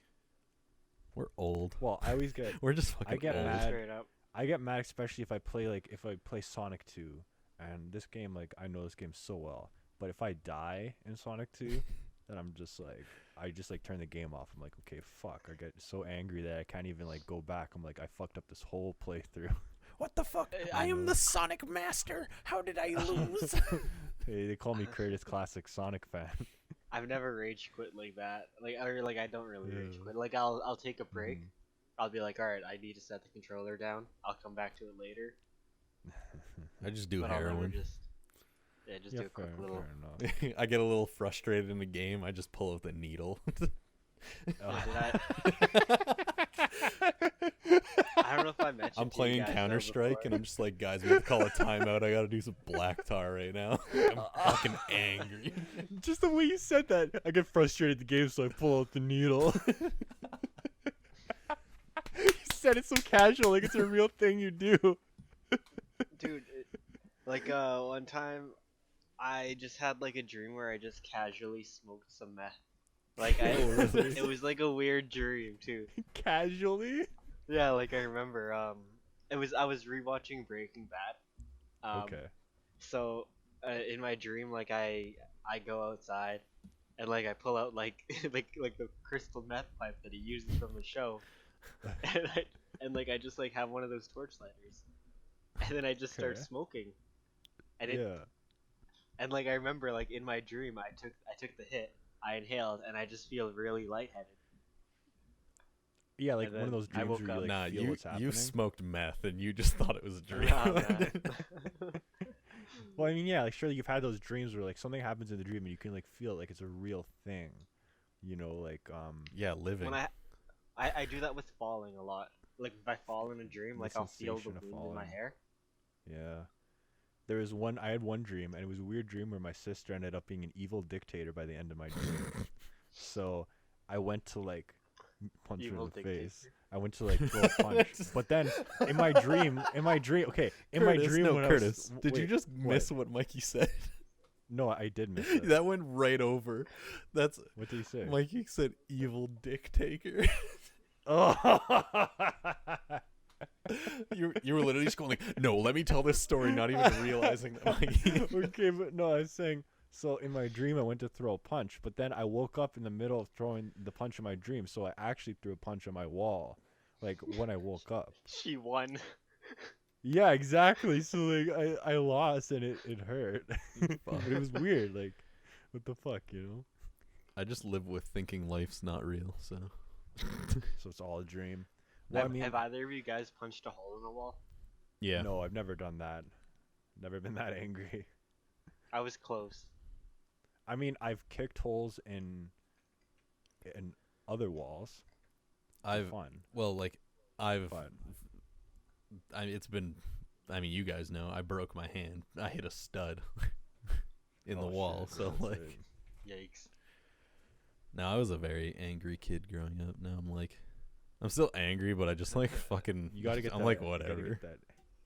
we're old. Well, I always get We're just fucking get old. mad. Straight up. I get mad, especially if I play Sonic 2, and this game, like I know this game so well, but if I die in Sonic 2, that I'm just like, I just like turn the game off. I'm like, okay, fuck. I get so angry that I can't even like go back. I'm like, I fucked up this whole playthrough. What the fuck? I am the Sonic Master. How did I lose? Hey, they call me Kurtis, classic Sonic fan. I've never rage quit like that. Like, or like I don't really rage Yeah. quit. Like I'll take a break. Mhm. I'll be like, all right, I need to set the controller down. I'll come back to it later. I just do But I'll never heroin. just do a quick little. fair enough. I get a little frustrated in the game. I just pull out the needle. I don't know if I mentioned. I'm to you playing guys, though, Counter Strike, before. and I'm just like, guys, we have to call a timeout. I gotta do some black tar right now. I'm fucking angry. Just the way you said that, I get frustrated at the game, so I pull out the needle. You said it so casual, like it's a real thing you do. Dude, like one time, I just had like a dream where I just casually smoked some meth. Like Oh, really? it was like a weird dream too. Casually? Yeah, like I remember, I was rewatching Breaking Bad. Okay. So, in my dream, like I go outside, and like I pull out like like the crystal meth pipe that he uses from the show, and like I just like have one of those torch lighters, and then I just start Okay. smoking, and Yeah. and like I remember like in my dream I took the hit, I inhaled, and I just feel really lightheaded. Yeah, like And one of then those I dreams woke where you up. like Nah, feel what's happening. you smoked meth, and you just thought it was a dream. Nah, man. Well, I mean, yeah, like surely you've had those dreams where like something happens in the dream and you can like feel it, like it's a real thing. You know, like Yeah, living. When I do that with falling a lot. Like if I fall in a dream, The like I'll feel the sensation of wind in my falling. hair. Yeah. There was one. I had one dream, and it was a weird dream where my sister ended up being an evil dictator by the end of my dream. So I went to like punch her Evil in the dictator. face. I went to like throw a punch, but then in my dream, okay, in my Curtis, dream no, when Curtis, I was, did you wait, just what? miss what Mikey said? No, I did miss it. That went right over. That's What did he say? Mikey said, "Evil dictator." Oh. you were literally just going like, "No, let me tell this story," not even realizing that Mikey. Okay, but no, I was saying. So in my dream, I went to throw a punch, but then I woke up in the middle of throwing the punch in my dream, so I actually threw a punch on my wall, like when I woke up. She won. Yeah, exactly. So like I lost and it hurt. Fuck. It was weird. Like, what the fuck, you know? I just live with thinking life's not real. So So it's all a dream. Well, I mean, have either of you guys punched a hole in the wall? yeah, no, I've never done that. Never been that angry. I was close. I mean, I've kicked holes in other walls. For I've fun, well, like I've. but It's been. I mean, you guys know I broke my hand. I hit a stud in the oh, wall. shit, So that's like, it. Yikes. now I was a very angry kid growing up. Now I'm like, I'm still angry, but I just like fucking. You gotta get. I'm that, like you whatever.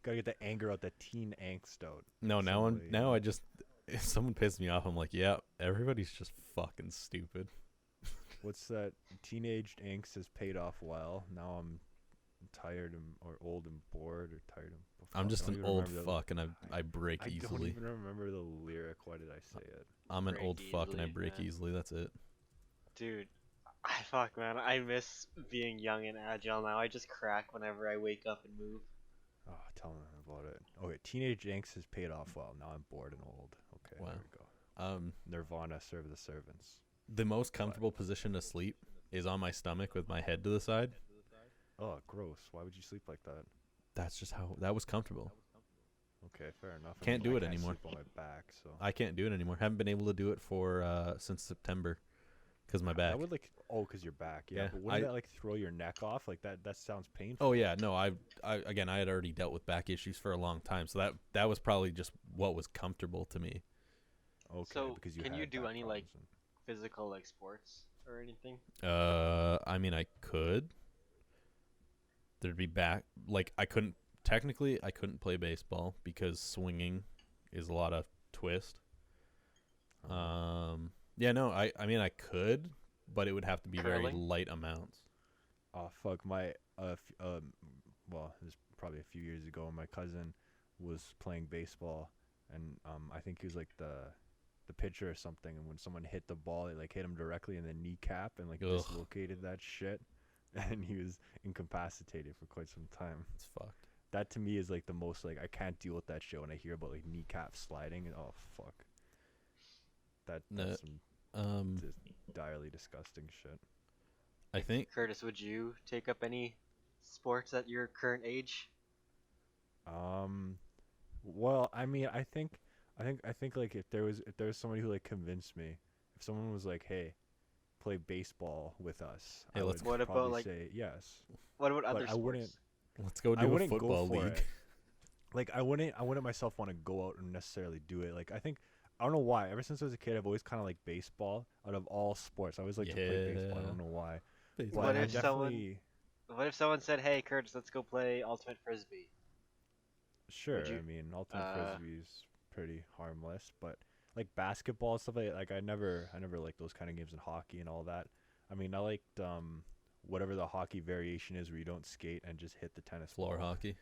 Gotta get that anger out, that teen angst out. No, now Somebody, I just if someone pisses me off, I'm like, yeah, everybody's just fucking stupid. What's that? Teenage angst has paid off well. Now I'm tired or old and bored or tired. I'm fuck, just I don't an even old remember the- fuck, and I break I don't easily. even remember the lyric. Why did I say it? I'm an Break old fuck, and I easily, break man. easily. That's it. Dude, fuck man, I miss being young and agile now. I just crack whenever I wake up and move. Oh, tell me about it. Okay, teenage angst has paid off well. Now I'm bored and old. Okay, Wow. there we go. Nirvana, serve the servants. The most comfortable position to sleep is on my stomach with my head to the side. Oh, gross. Why would you sleep like that? That's just how that was comfortable. Okay, fair enough. I Can't mean, do I it can't anymore. Sleep on my back, so. I can't do it anymore. Haven't been able to do it for since September, because my back. I would like. Oh, cause your back. Yeah. Yeah, But wouldn't that like throw your neck off? Like that. That sounds painful. Oh yeah, no, I again, I had already dealt with back issues for a long time, so that was probably just what was comfortable to me. Okay. So, because you can you had do back any, like, problems Physical like sports or anything? I mean, I could. There'd be back like I couldn't play baseball because swinging is a lot of twist. Yeah, no, I mean I could, but it would have to be very Curling? light amounts. Oh fuck, my well, it was probably a few years ago. My cousin was playing baseball, and I think he was like the the pitcher or something, and when someone hit the ball, it like hit him directly in the kneecap and like Ugh. dislocated that shit, and he was incapacitated for quite some time. It's fucked. That to me is like the most like I can't deal with that shit when I hear about like kneecap sliding and oh fuck. That's some just direly disgusting shit. I think Curtis, would you take up any sports at your current age? Well, I mean, I think like if there was somebody who like convinced me, if someone was like, "Hey, play baseball with us," Hey, I let's- would What about, probably like- say yes. What about other But I sports? wouldn't. let's go I do a wouldn't football go for league. it. Like I wouldn't myself want to go out and necessarily do it. Like I think I don't know why. Ever since I was a kid, I've always kind of liked baseball. Out of all sports, I always like to play baseball. I Yeah. don't know why. Baseball. What But I if someone- definitely What if someone said, "Hey, Curtis, let's go play ultimate frisbee"? sure. you- I mean, ultimate frisbee's pretty harmless, but like basketball and stuff like I never liked those kind of games in hockey and all that. I mean, I liked whatever the hockey variation is where you don't skate and just hit the tennis Floor ball. hockey.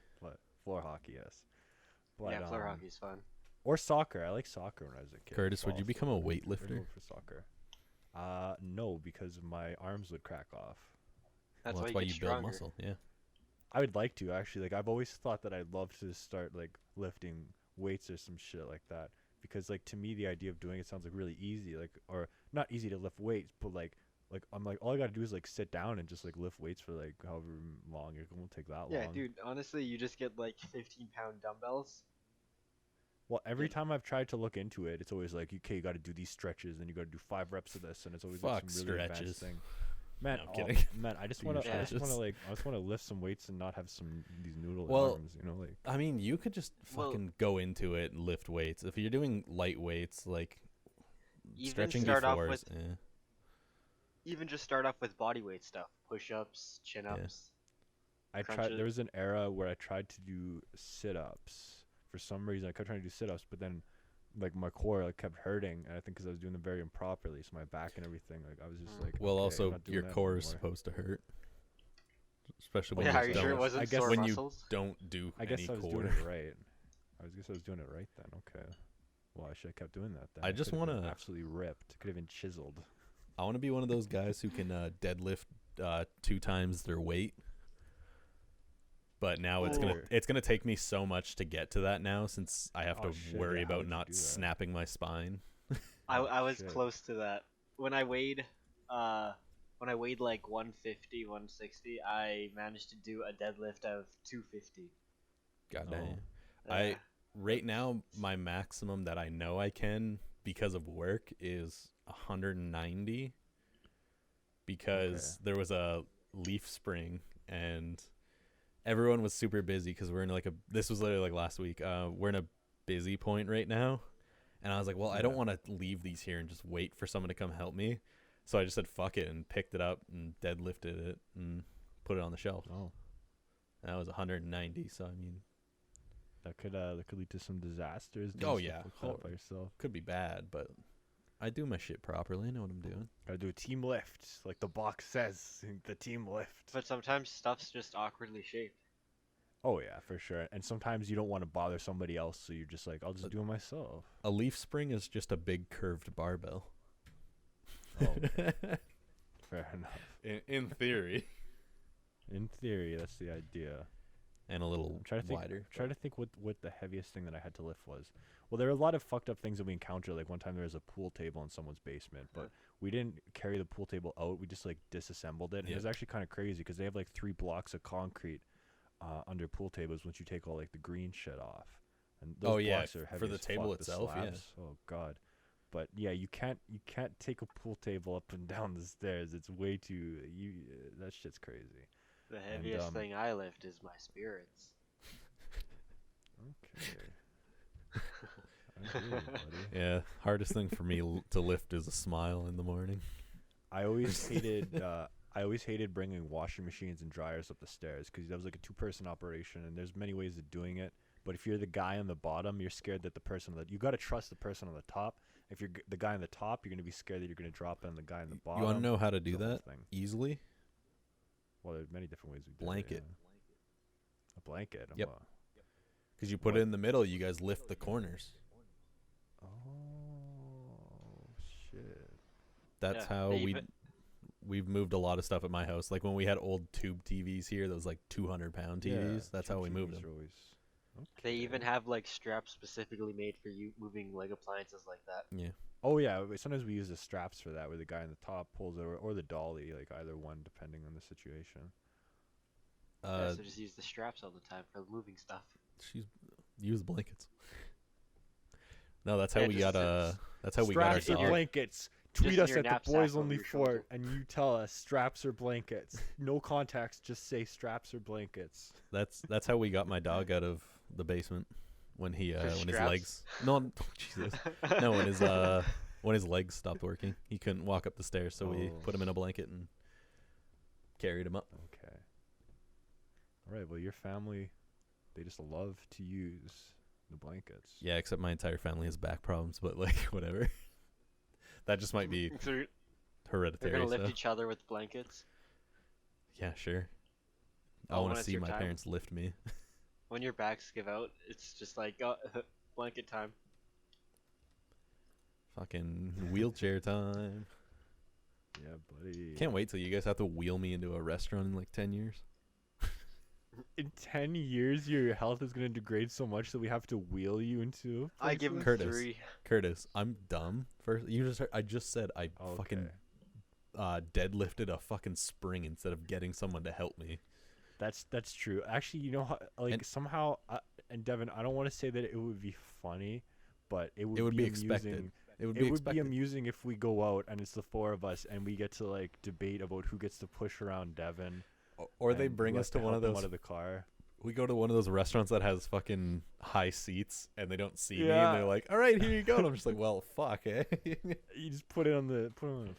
Floor hockey, yes. But, Yeah, floor hockey's fun. Or soccer. I like soccer when I was a kid. Curtis, would Fall you become a asleep. I'd weightlifter? go for soccer. No, because my arms would crack off. That's Well, why you get build stronger. muscle. Yeah. I would like to actually. Like I've always thought that I'd love to start like lifting weights or some shit like that. Because like to me the idea of doing it sounds like really easy. Like or not easy to lift weights, but like I'm like all I gotta do is like sit down and just like lift weights for like however long. It won't take that Yeah, long. dude. Honestly, you just get like 15-pound dumbbells. Well, every Dude. time I've tried to look into it, it's always like, okay, you got to do these stretches, and you got to do 5 reps of this, and it's always like Fuck some really stretches. advanced thing. Man, No, I'm kidding. man, I just Do want your to, I just want to stretches. like, I just want to lift some weights and not have these noodle Well, arms, you know, like. I mean, you could just Well- fucking go into it and lift weights. If you're doing light weights, like Even stretching start off before, with eh. even just start off with body weight stuff, push-ups, chin-ups. I tried. crunches. There was an era where I tried to do sit-ups. For some reason, I kept trying to do sit-ups, but then, like my core like kept hurting, and I think because I was doing them very improperly, so my back and everything, like I was just like. Well, okay, I'm also not doing your that core is anymore. supposed to hurt, especially when Yeah, are you you don't, sure it wasn't I guess sore when you muscles? don't do I guess any I was core. doing it right. I was doing it right then. Okay. Well, I should have kept doing that then. I just could've been wanna- absolutely ripped. Could have been chiseled. I want to be one of those guys who can deadlift 2 times their weight. But now it's Or- gonna take me so much to get to that now, since I have Oh, to shit, worry yeah, how about would you not do that? snapping my spine. I was shit. close to that. When I weighed like 150, 160, I managed to do a deadlift of 250. God Oh. dang. Yeah. Right now, my maximum that I know I can because of work is 190. Because there was a leaf spring and everyone was super busy because we're in this was literally like last week. We're in a busy point right now. And I was like, well, I don't Yeah. want to leave these here and just wait for someone to come help me. So I just said, fuck it, and picked it up and deadlifted it and put it on the shelf. Oh, And that was 190. So, I mean, that could lead to some disasters. doing Oh, stuff yeah. like that by yourself. could be bad, but I do my shit properly. I know what I'm doing. Gotta do a team lift, like the box says. The team lift. But sometimes stuff's just awkwardly shaped. Oh yeah, for sure. And sometimes you don't want to bother somebody else, so you're just like, I'll just do it myself. A leaf spring is just a big curved barbell. Oh, fair enough. in theory. In theory, that's the idea. And a little I'm trying to think. wider. Trying to think what the heaviest thing that I had to lift was. Well, there are a lot of fucked up things that we encountered. Like one time there was a pool table in someone's basement, but we didn't carry the pool table out. We just like disassembled it, and it was actually kind of crazy because they have like 3 blocks of concrete under pool tables once you take all like the green shit off. And those Oh, yeah, blocks are heavy for the as table fuck, the itself, yeah. slabs. Oh god. But yeah, you can't take a pool table up and down the stairs. It's way too that shit's crazy. The heaviest thing I lift is my spirits. Okay. I hear you, buddy. Yeah, hardest thing for me to lift is a smile in the morning. I always hated bringing washing machines and dryers up the stairs because that was like a 2-person operation, and there's many ways of doing it. But if you're the guy on the bottom, you're scared that the person that you got to trust the person on the top. If you're the guy on the top, you're gonna be scared that you're gonna drop it on the guy on the bottom. You want to know how to do It's a whole that thing. easily? Well, there's many different ways we do Blanket. it. Yeah. A blanket. Yep. Oh. Because you put it in the middle, you guys lift the corners. Oh. That's Yeah, how they even- we've moved a lot of stuff at my house. Like when we had old tube TVs here, those like 200-pound TVs. That's how we moved them. They even have like straps specifically made for you moving like appliances like that. Yeah. Oh yeah, sometimes we use the straps for that, where the guy on the top pulls over, or the dolly, like either one, depending on the situation. Yeah, so just use the straps all the time for moving stuff. She's use blankets. No, that's how Yeah, we just- got that's how we got our Straps or dog. blankets. Just Tweet in us your at the knapsack Boys over Only your shoulder. Fort, and you tell us straps or blankets. No context, just say straps or blankets. That's how we got my dog out of the basement when he For when his straps? legs Jesus no when his legs stopped working, he couldn't walk up the stairs, so we Oh. put him in a blanket and carried him up. Okay. All right. Well, your family, they just love to use the blankets. Yeah, except my entire family has back problems, but like whatever. That just might be So they're hereditary. gonna lift So. each other with blankets. Yeah, sure. I Oh, want when to it's see your my time. parents lift me. When your backs give out, it's just like blanket time. Fucking wheelchair time. Yeah, buddy. Can't wait till you guys have to wheel me into a restaurant in like 10 years. In 10 years, your health is going to degrade so much that we have to wheel you into. I give him Kurtis. 3. Curtis, I'm dumb. First, you just heard, I just said I fucking deadlifted a fucking spring instead of getting someone to help me. That's true. Actually, you know how, like And- somehow, and Devin, I don't want to say that it would be funny, but it would, It would be be expected. amusing. It would It be would expected. be amusing if we go out and it's the 4 of us and we get to like debate about who gets to push around Devin. Or they and bring who us has to one help of him those. out of the car. We go to one of those restaurants that has fucking high seats and they don't see me Yeah. and they're like, "All right, here you go." And I'm just like, "Well, fuck, eh?" You just put it on the fucking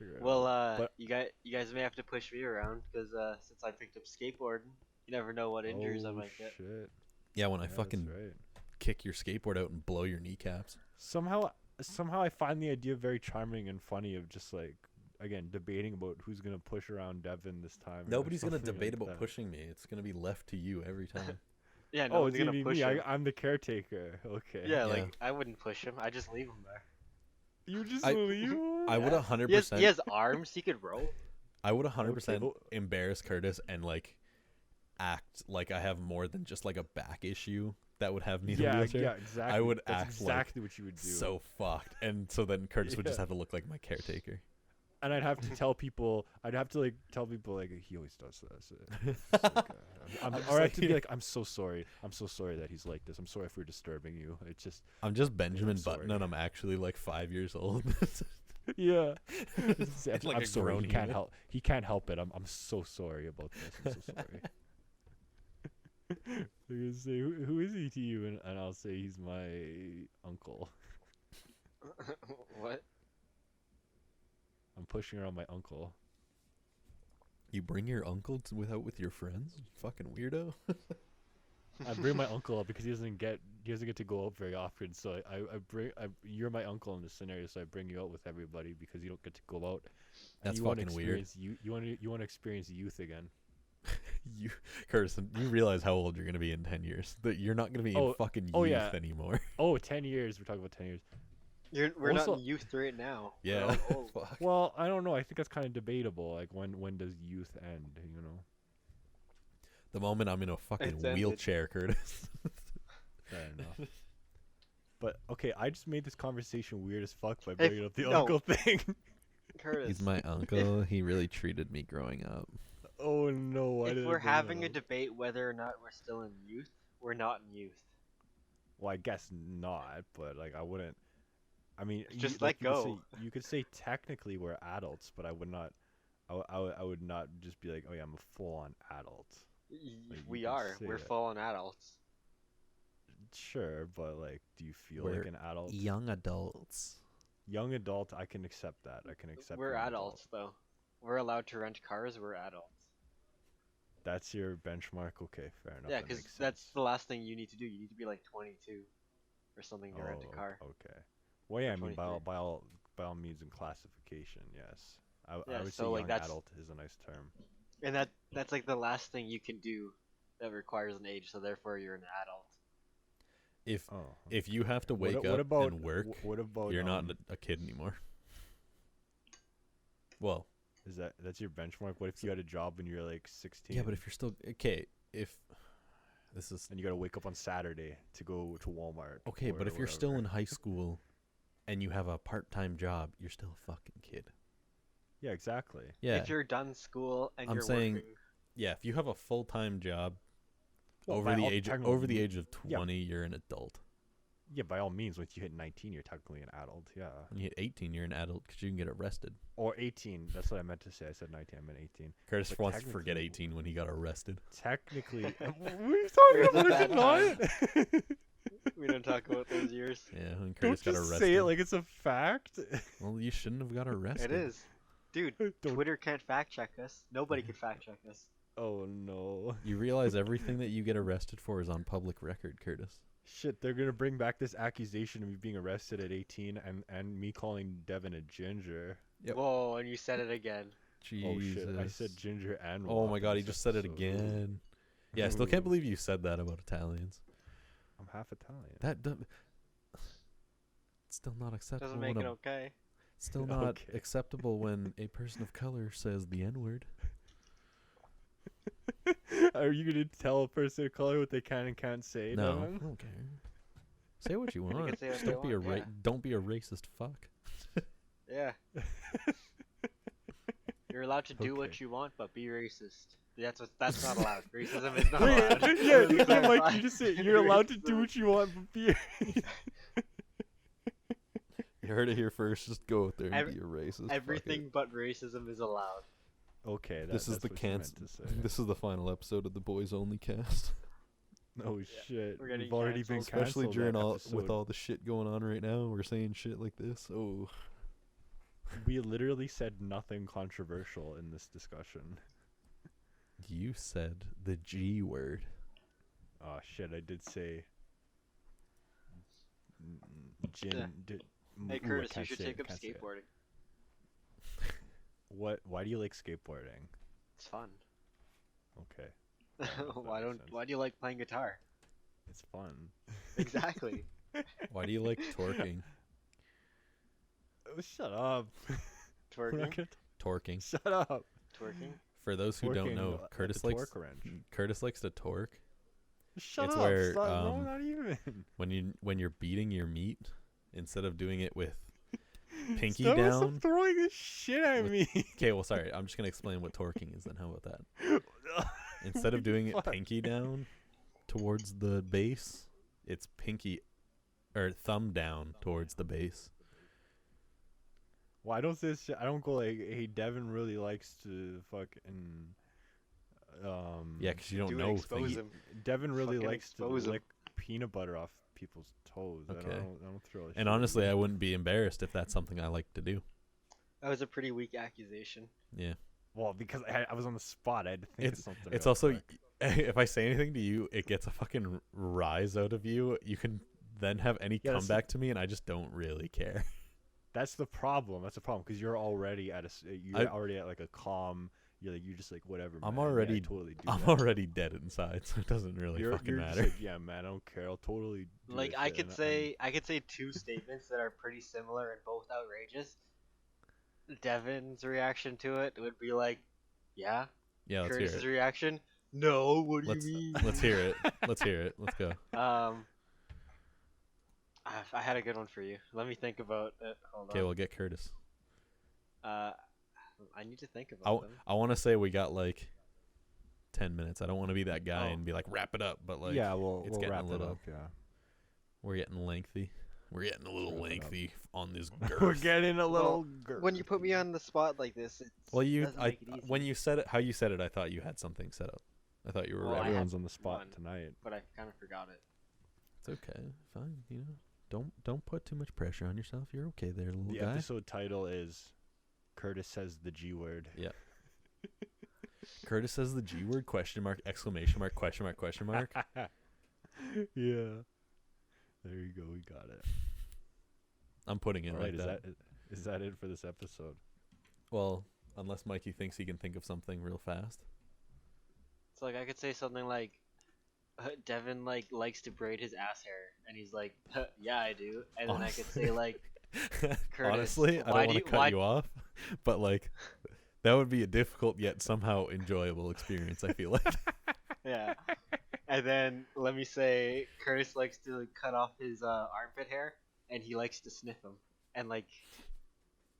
figure it Well, out. But- you guys may have to push me around because since I picked up skateboarding, you never know what injuries I Oh, might get. shit. Yeah, when I Yeah, fucking that's right. kick your skateboard out and blow your kneecaps. Somehow I find the idea very charming and funny of just like, again, debating about who's gonna push around Devin this time. or Nobody's gonna something debate like about that. pushing me. It's gonna be left to you every time. Yeah, no Oh, one's it's gonna push me. him. I'm the caretaker. Okay. Yeah, Yeah. like I wouldn't push him. I just leave him there. You just I- leave him? I would Yeah. 100%. He has arms. He could roll. I would 100% Okay, well- embarrass Curtis and like act like I have more than just like a back issue that would have me in a Yeah, wheelchair. yeah, exactly. would That's act like exactly what you would do. So fucked, and so then Curtis would just Yeah. have to look like my caretaker. And I'd have to tell people. I'd have to like tell people like he always does this. It's like, I'm just or I have like- to be like, I'm so sorry. I'm so sorry that he's like this. I'm sorry if we're disturbing you. It's just I'm just Benjamin sorry. Button, and I'm actually like 5 years old. yeah. Like I'm a sorry. grown He can't human. help. He can't help it. I'm so sorry about this. I'm so sorry. They're gonna say, who is he to you? And I'll say he's my uncle. What? I'm pushing around my uncle. You bring your uncle without with your friends? You fucking weirdo. I bring my uncle up because he doesn't get to go out very often. So you're my uncle in this scenario. So I bring you out with everybody because you don't get to go out. And That's you wanna fucking weird. experience you want to experience youth again. You, Curtis, you realize how old you're gonna be in 10 years? That you're not gonna be in fucking youth yeah. anymore. Oh, 10 years. We're talking about 10 years. We're not Also- in youth right now. We're Yeah. all old. Fuck. Well, I don't know. I think that's kind of debatable. Like when does youth end? You know. The moment I'm in a fucking It's ended. wheelchair, Curtis. Fair enough. But okay, I just made this conversation weird as fuck by Hey, bringing up the no. uncle thing. Curtis, He's my uncle. He really treated me growing up. Oh no! Why did if I we're bring that having a up? debate whether or not we're still in youth, we're not in youth. Well, I guess not, but like I wouldn't. I mean, Just like, let go. You could say technically we're adults, but I would not. I would not just be like, oh yeah, I'm a full-on adult. Like, you We can are. say We're that. full-on adults. Sure, but like, do you feel We're like an adult? Young adults. Young adult, I can accept that. I can accept. We're an adults, though. We're allowed to rent cars. We're adults. That's your benchmark. Okay, fair enough. Yeah, that because makes that's sense. the last thing you need to do. You need to be like 22 or something to rent a car. Okay. Well, yeah, I mean, 23. by all means in classification, yes. I Yeah, would so, say like, young that's- adult is a nice term. And that's like the last thing you can do that requires an age. So therefore, you're an adult. Oh. If you have to wake what up about and work, What about you're not a kid anymore. Well, That's your benchmark? What if you had a job when you're like 16? yeah, but if you're still okay, if this is and you gotta wake up on Saturday to go to Walmart. okay, but or if you're still whatever. in high school and you have a part-time job, you're still a fucking kid. Yeah, exactly. Yeah, If you're done school and I'm you're saying- working, yeah. If you have a full-time job Well, over by the all age technical over the me- age of 20, you're an adult. Yeah, by all means, once you hit 19, you're technically an adult. Yeah. When you hit 18, you're an adult because you can get arrested. Or 18. That's what I meant to say. I said 19. I meant 18. Curtis But wants to forget technically- 18 when he got arrested. Technically, what are you talking It's a about? Is bad it not? we don't talk about those years. Yeah, when Don't Curtis got just arrested. say it like it's a fact. Well, you shouldn't have got arrested. It is, dude. Don't- Twitter can't fact check us. Nobody can fact check us. Oh no. You realize everything that you get arrested for is on public record, Curtis. Shit, they're gonna bring back this accusation of me being arrested at 18 and me calling Devin a ginger. Yep. Whoa, and you said it again. Jesus. Oh shit, I said ginger and Oh wop my in god, he this just said it episode. again. Yeah, I still can't believe you said that about Italians. I'm half Italian. That it's still not acceptable. Doesn't make when it a- okay. Still not Okay. acceptable when a person of color says the N-word. Are you gonna tell a person of color what they can and can't say? No, Devin? I don't care. Say what you They can want. say what Just they don't be want, yeah. don't be a racist fuck. Yeah. You're allowed to do Okay. what you want, but be racist. That's not allowed. Racism is not Wait, allowed. yeah, Let me you said, Mike, clarify. you just said you're allowed to do what you want, but be. You heard it here first. Just go out there and Every- be a racist. fuck it. Everything but racism is allowed. Okay, This is that's the what you meant canc- to say. This is the final episode of the Boys Only cast. Oh shit, we're getting we've already been canceled. Especially canceled during that all with episode. all the shit going on right now, we're saying shit like this. Oh, We literally said nothing controversial in this discussion. you said the G word. Oh shit, I did say. Gin. Yeah. Hey I Curtis, you can't should say it, take up can't say it. skateboarding. What? Why do you like skateboarding? It's fun. Okay, that Why makes don't? sense. Why do you like playing guitar? it's fun. Exactly. Why do you like twerking? Oh, shut up. We're not Twerking. gonna Torquing. Shut up. Twerking. For those who don't Twerking, know, like Curtis a likes torque wrench. Curtis likes to torque Shut It's up. where, Stop. No, um, not even. when you're beating your meat instead of doing it with pinky Stop down. throwing this shit at With- me. Okay, well, sorry. I'm just gonna explain what torquing is. Then how about that? Instead of doing it Fuck. pinky down towards the base, it's pinky or thumb down towards the base. Well, I don't say this shit. I don't go like, hey, Devin really likes to fucking. Yeah, because you don't Do it, know expose things. him. Devin really Fucking likes to expose 'em. lick peanut butter off people's toes. Okay. I don't throw. that shit And at honestly, you. I wouldn't be embarrassed if that's something I like to do. That was a pretty weak accusation. Yeah. Well, because I was on the spot, I had to think of something. It's real also quick. if I say anything to you, it gets a fucking rise out of you. You can then have any Yeah, that's the- comeback to me, and I just don't really care. That's the problem. That's the problem because you're already at you're already at like a calm. You're just like whatever. I'm man. Yeah, I already- totally do. I'm that. already dead inside, so it doesn't really You're, fucking you're just matter. like, yeah, man, I don't care. I'll totally. Do Like this I shit," could and- say, I could say two statements that are pretty similar and both outrageous. Devin's reaction to it would be like, "Yeah." Yeah, let's Curtis's hear it. reaction, "No, what do Let's you mean?" let's hear it. Let's hear it. Let's go. I had a good one for you. Let me think about it. Hold Okay, on. we'll get Curtis. I need to think about them. I want to say we got like 10 minutes. I don't want to be that guy Oh. and be like wrap it up, but like yeah, we'll it's getting wrap a it little up. Yeah, we're getting lengthy. We're getting a little Wrap it up. lengthy on this we're girth. getting a little. When you put me on the spot like this, it Well, doesn't make it easy. when you said it, how you said it, I thought you had something set up. I thought you were Well, I ready. had everyone's on the spot one. tonight. but I kind of forgot it. It's okay, fine. You know, don't put too much pressure on yourself. You're okay there, little The guy. episode title is Curtis says the G word. Yeah. Curtis says the G word? Question mark! Exclamation mark! Question mark! Question mark! Yeah. There you go. We got it. I'm putting it All like right. that. Is that it for this episode? Well, unless Mikey thinks he can think of something real fast. It's like I could say something like, Devin likes to braid his ass hair, and he's like, "Yeah, I do." And then I could say like, Honestly, I don't want to cut you off, but like that would be a difficult yet somehow enjoyable experience, I feel like. Yeah. And then let me say, Curtis likes to cut off his armpit hair, and he likes to sniff them and like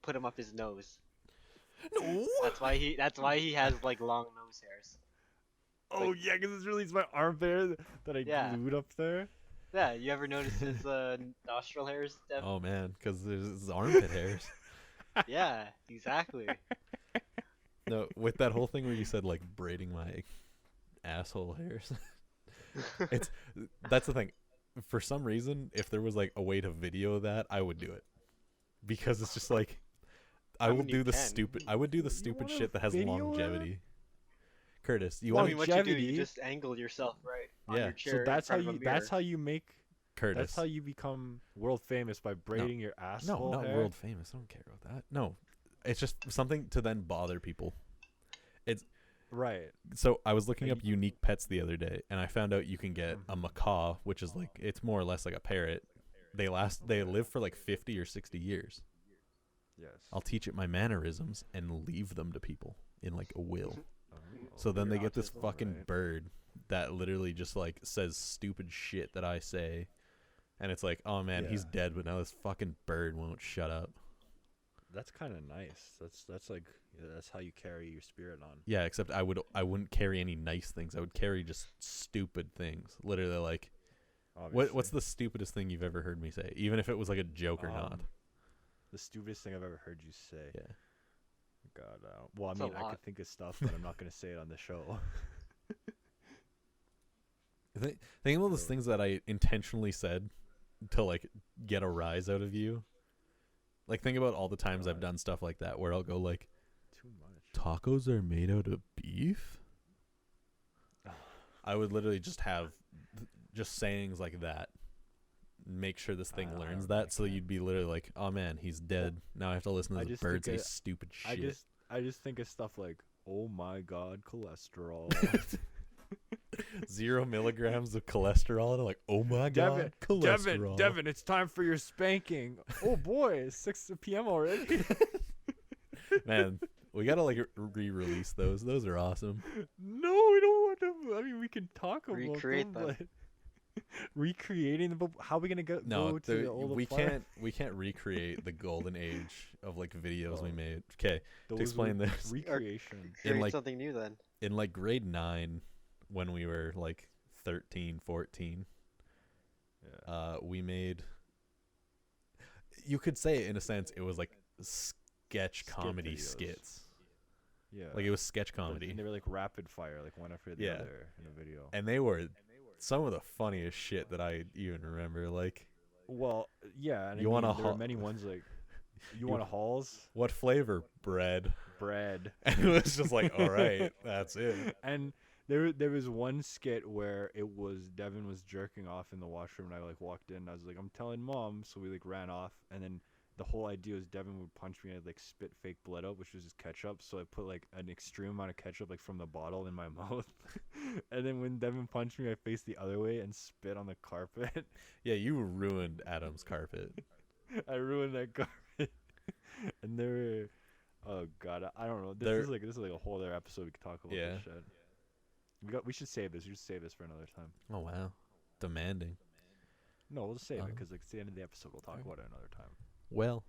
put them up his nose. No. That's why he has like long nose hairs. Oh Like, yeah, because it's really my armpit that I Yeah. glued up there. Yeah, you ever notice his nostril hairs, Dev? Oh man, because there's armpit hairs. Yeah, exactly. No, with that whole thing where you said like braiding my asshole hairs. That's the thing. For some reason, if there was like a way to video that, I would do it. Because it's just like I would do the stupid wanna shit that has video longevity. Curtis, you I want mean, what you do, Longevity? you just angle yourself right on Yeah. your So chair. So that's in front of a mirror. Curtis? That's how you become world famous by braiding your No, asshole not hair. world famous. I don't care about that. No. It's just something to then bother people. Right. So I was looking up unique pets the other day, and I found out you can get a macaw, which is like it's more or less like a parrot. They live for like 50 or 60 years. Yes. I'll teach it my mannerisms and leave them to people in like a will. Oh, So then you're they get this autistic, fucking right? bird that literally just like says stupid shit that I say, and it's like, oh man, he's Yeah. dead, but now this fucking bird won't shut up. That's kind of nice. That's like that's how you carry your spirit on. Yeah, except I wouldn't carry any nice things. I would carry just stupid things. Literally, like what's the stupidest thing you've ever heard me say, even if it was like a joke or not? The stupidest thing I've ever heard you say. Yeah. God. Well, I It's a mean, I lot. could think of stuff, but I'm not gonna say it on the show. Think about those things that I intentionally said to like get a rise out of you. Like think about all the times I've done stuff like that where I'll go like, Too much. tacos are made out of beef. I would literally just have just sayings like that. Make sure this thing I learns don't that, like so that. you'd be literally like, oh man, he's dead. Now I have to listen to I this just bird say think stupid shit. I just think of stuff like, oh my God, cholesterol. 0 milligrams of cholesterol, and I'm like, oh my god, cholesterol. Devin, it's time for your spanking. Oh boy, it's 6 p.m. already. Man, we gotta like re-release those. Those are awesome. No, we don't want to. I mean, we can talk about Recreate them. but recreating them. But how are we gonna go No, to the old we apart- can't recreate the golden age of like videos we Oh. made. Okay, Those to explain were this, recreation. Create like- something new then. in like grade 9, when we were like 13, 14, Yeah. we made. You could say, in a sense, it was like sketch comedy videos. skits. Yeah. Like it was sketch Like, comedy. and they were like rapid fire, like one after the Yeah. other in a video. And they were some of the funniest shit that I even remember. Like, Well, yeah. And You I want mean, a there were ho- many ones like, you want a Halls what flavor? Bread. bread. And it was just like, all right, that's it. And there was one skit where it was Devin was jerking off in the washroom, and I like walked in. And I was like, I'm telling mom, so we like ran off, and then the whole idea was Devin would punch me and I'd like spit fake blood out, which was just ketchup. So I put like an extreme amount of ketchup like from the bottle in my mouth, and then when Devin punched me, I faced the other way and spit on the carpet. Yeah, you ruined Adam's carpet. I ruined that carpet, and there were. Oh god, I don't know. There- This is like a whole other episode we could talk about Yeah. this shit. We should save this. We should save this for another time. Oh wow, demanding. No, we'll just save it Um, because like it's the end of the episode. We'll talk okay. about it another time. Well,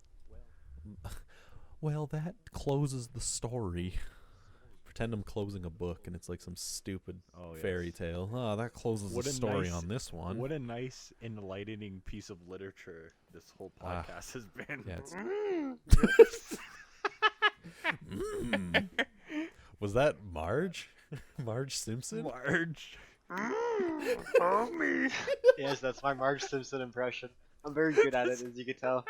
well, that closes the story. Pretend I'm closing a book and it's like some stupid Oh yeah. fairy tale. Oh, that closes What the a story nice- on this one. What a nice, enlightening piece of literature this whole Ah, podcast has been. yeah, Mm. Was that Marge? Marge Simpson? Marge. Yes, that's my Marge Simpson impression. I'm very good at it, as you can tell.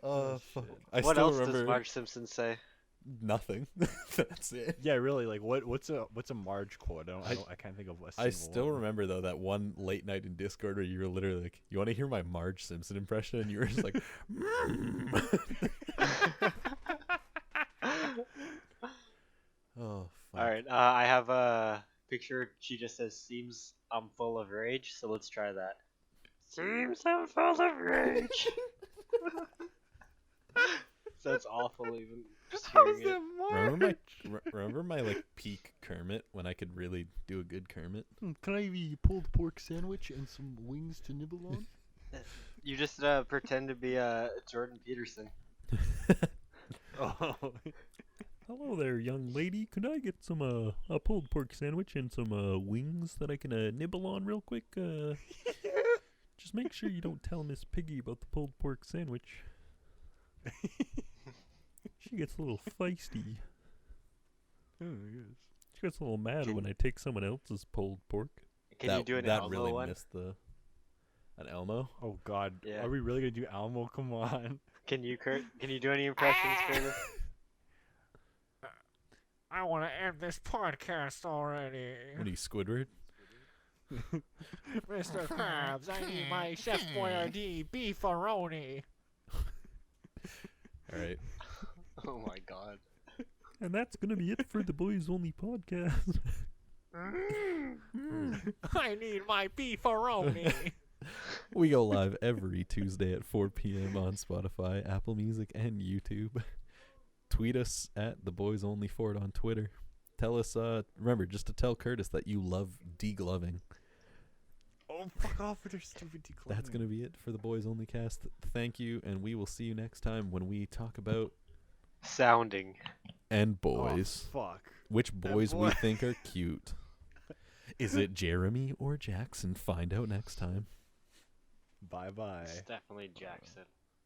Fuck. I What still else remember does Marge Simpson say? nothing. That's it. Yeah, really. Like, what's a Marge quote? I can't think of a I single still one. remember though that one late night in Discord where you were literally like, "You want to hear my Marge Simpson impression?" And you were just like, "Oh, fuck." All right, I have a picture. She just says, "Seems I'm full of rage." So let's try that. Seems I'm full of rage. Sounds awful even just How's hearing it. that Remember my like peak Kermit when I could really do a good Kermit? Can I have a pulled pork sandwich and some wings to nibble on? You just pretend to be Jordan Peterson. Oh. Hello there, young lady. Could I get some a pulled pork sandwich and some wings that I can nibble on real quick? Just make sure you don't tell Miss Piggy about the pulled pork sandwich. She gets a little feisty. Oh, yes. She gets a little mad when I take someone else's pulled pork. Can you do an that Elmo really one? missed an Elmo? Oh God, Yeah. are we really gonna do Elmo? Come on. Can you, Kurt? Can you do any impressions for this? I want to end this podcast already. What are you, Squidward? Mr. Krabs, I need my Chef Boyardee beefaroni. All right. Oh my god. And that's going to be it for the Boys Only podcast. I need my beefaroni. We go live every Tuesday at 4 p.m. on Spotify, Apple Music, and YouTube. Tweet us at the Boys Only Ford on Twitter. Tell us, remember, just to tell Kurtis that you love degloving. Oh, fuck off with your stupid decline. That's going to be it for the Boys Only cast. Thank you, and we will see you next time when we talk about Sounding. and boys. Oh, fuck. Which boys we boy. think are cute. Is it Jeremy or Jackson? Find out next time. Bye-bye. It's definitely Jackson.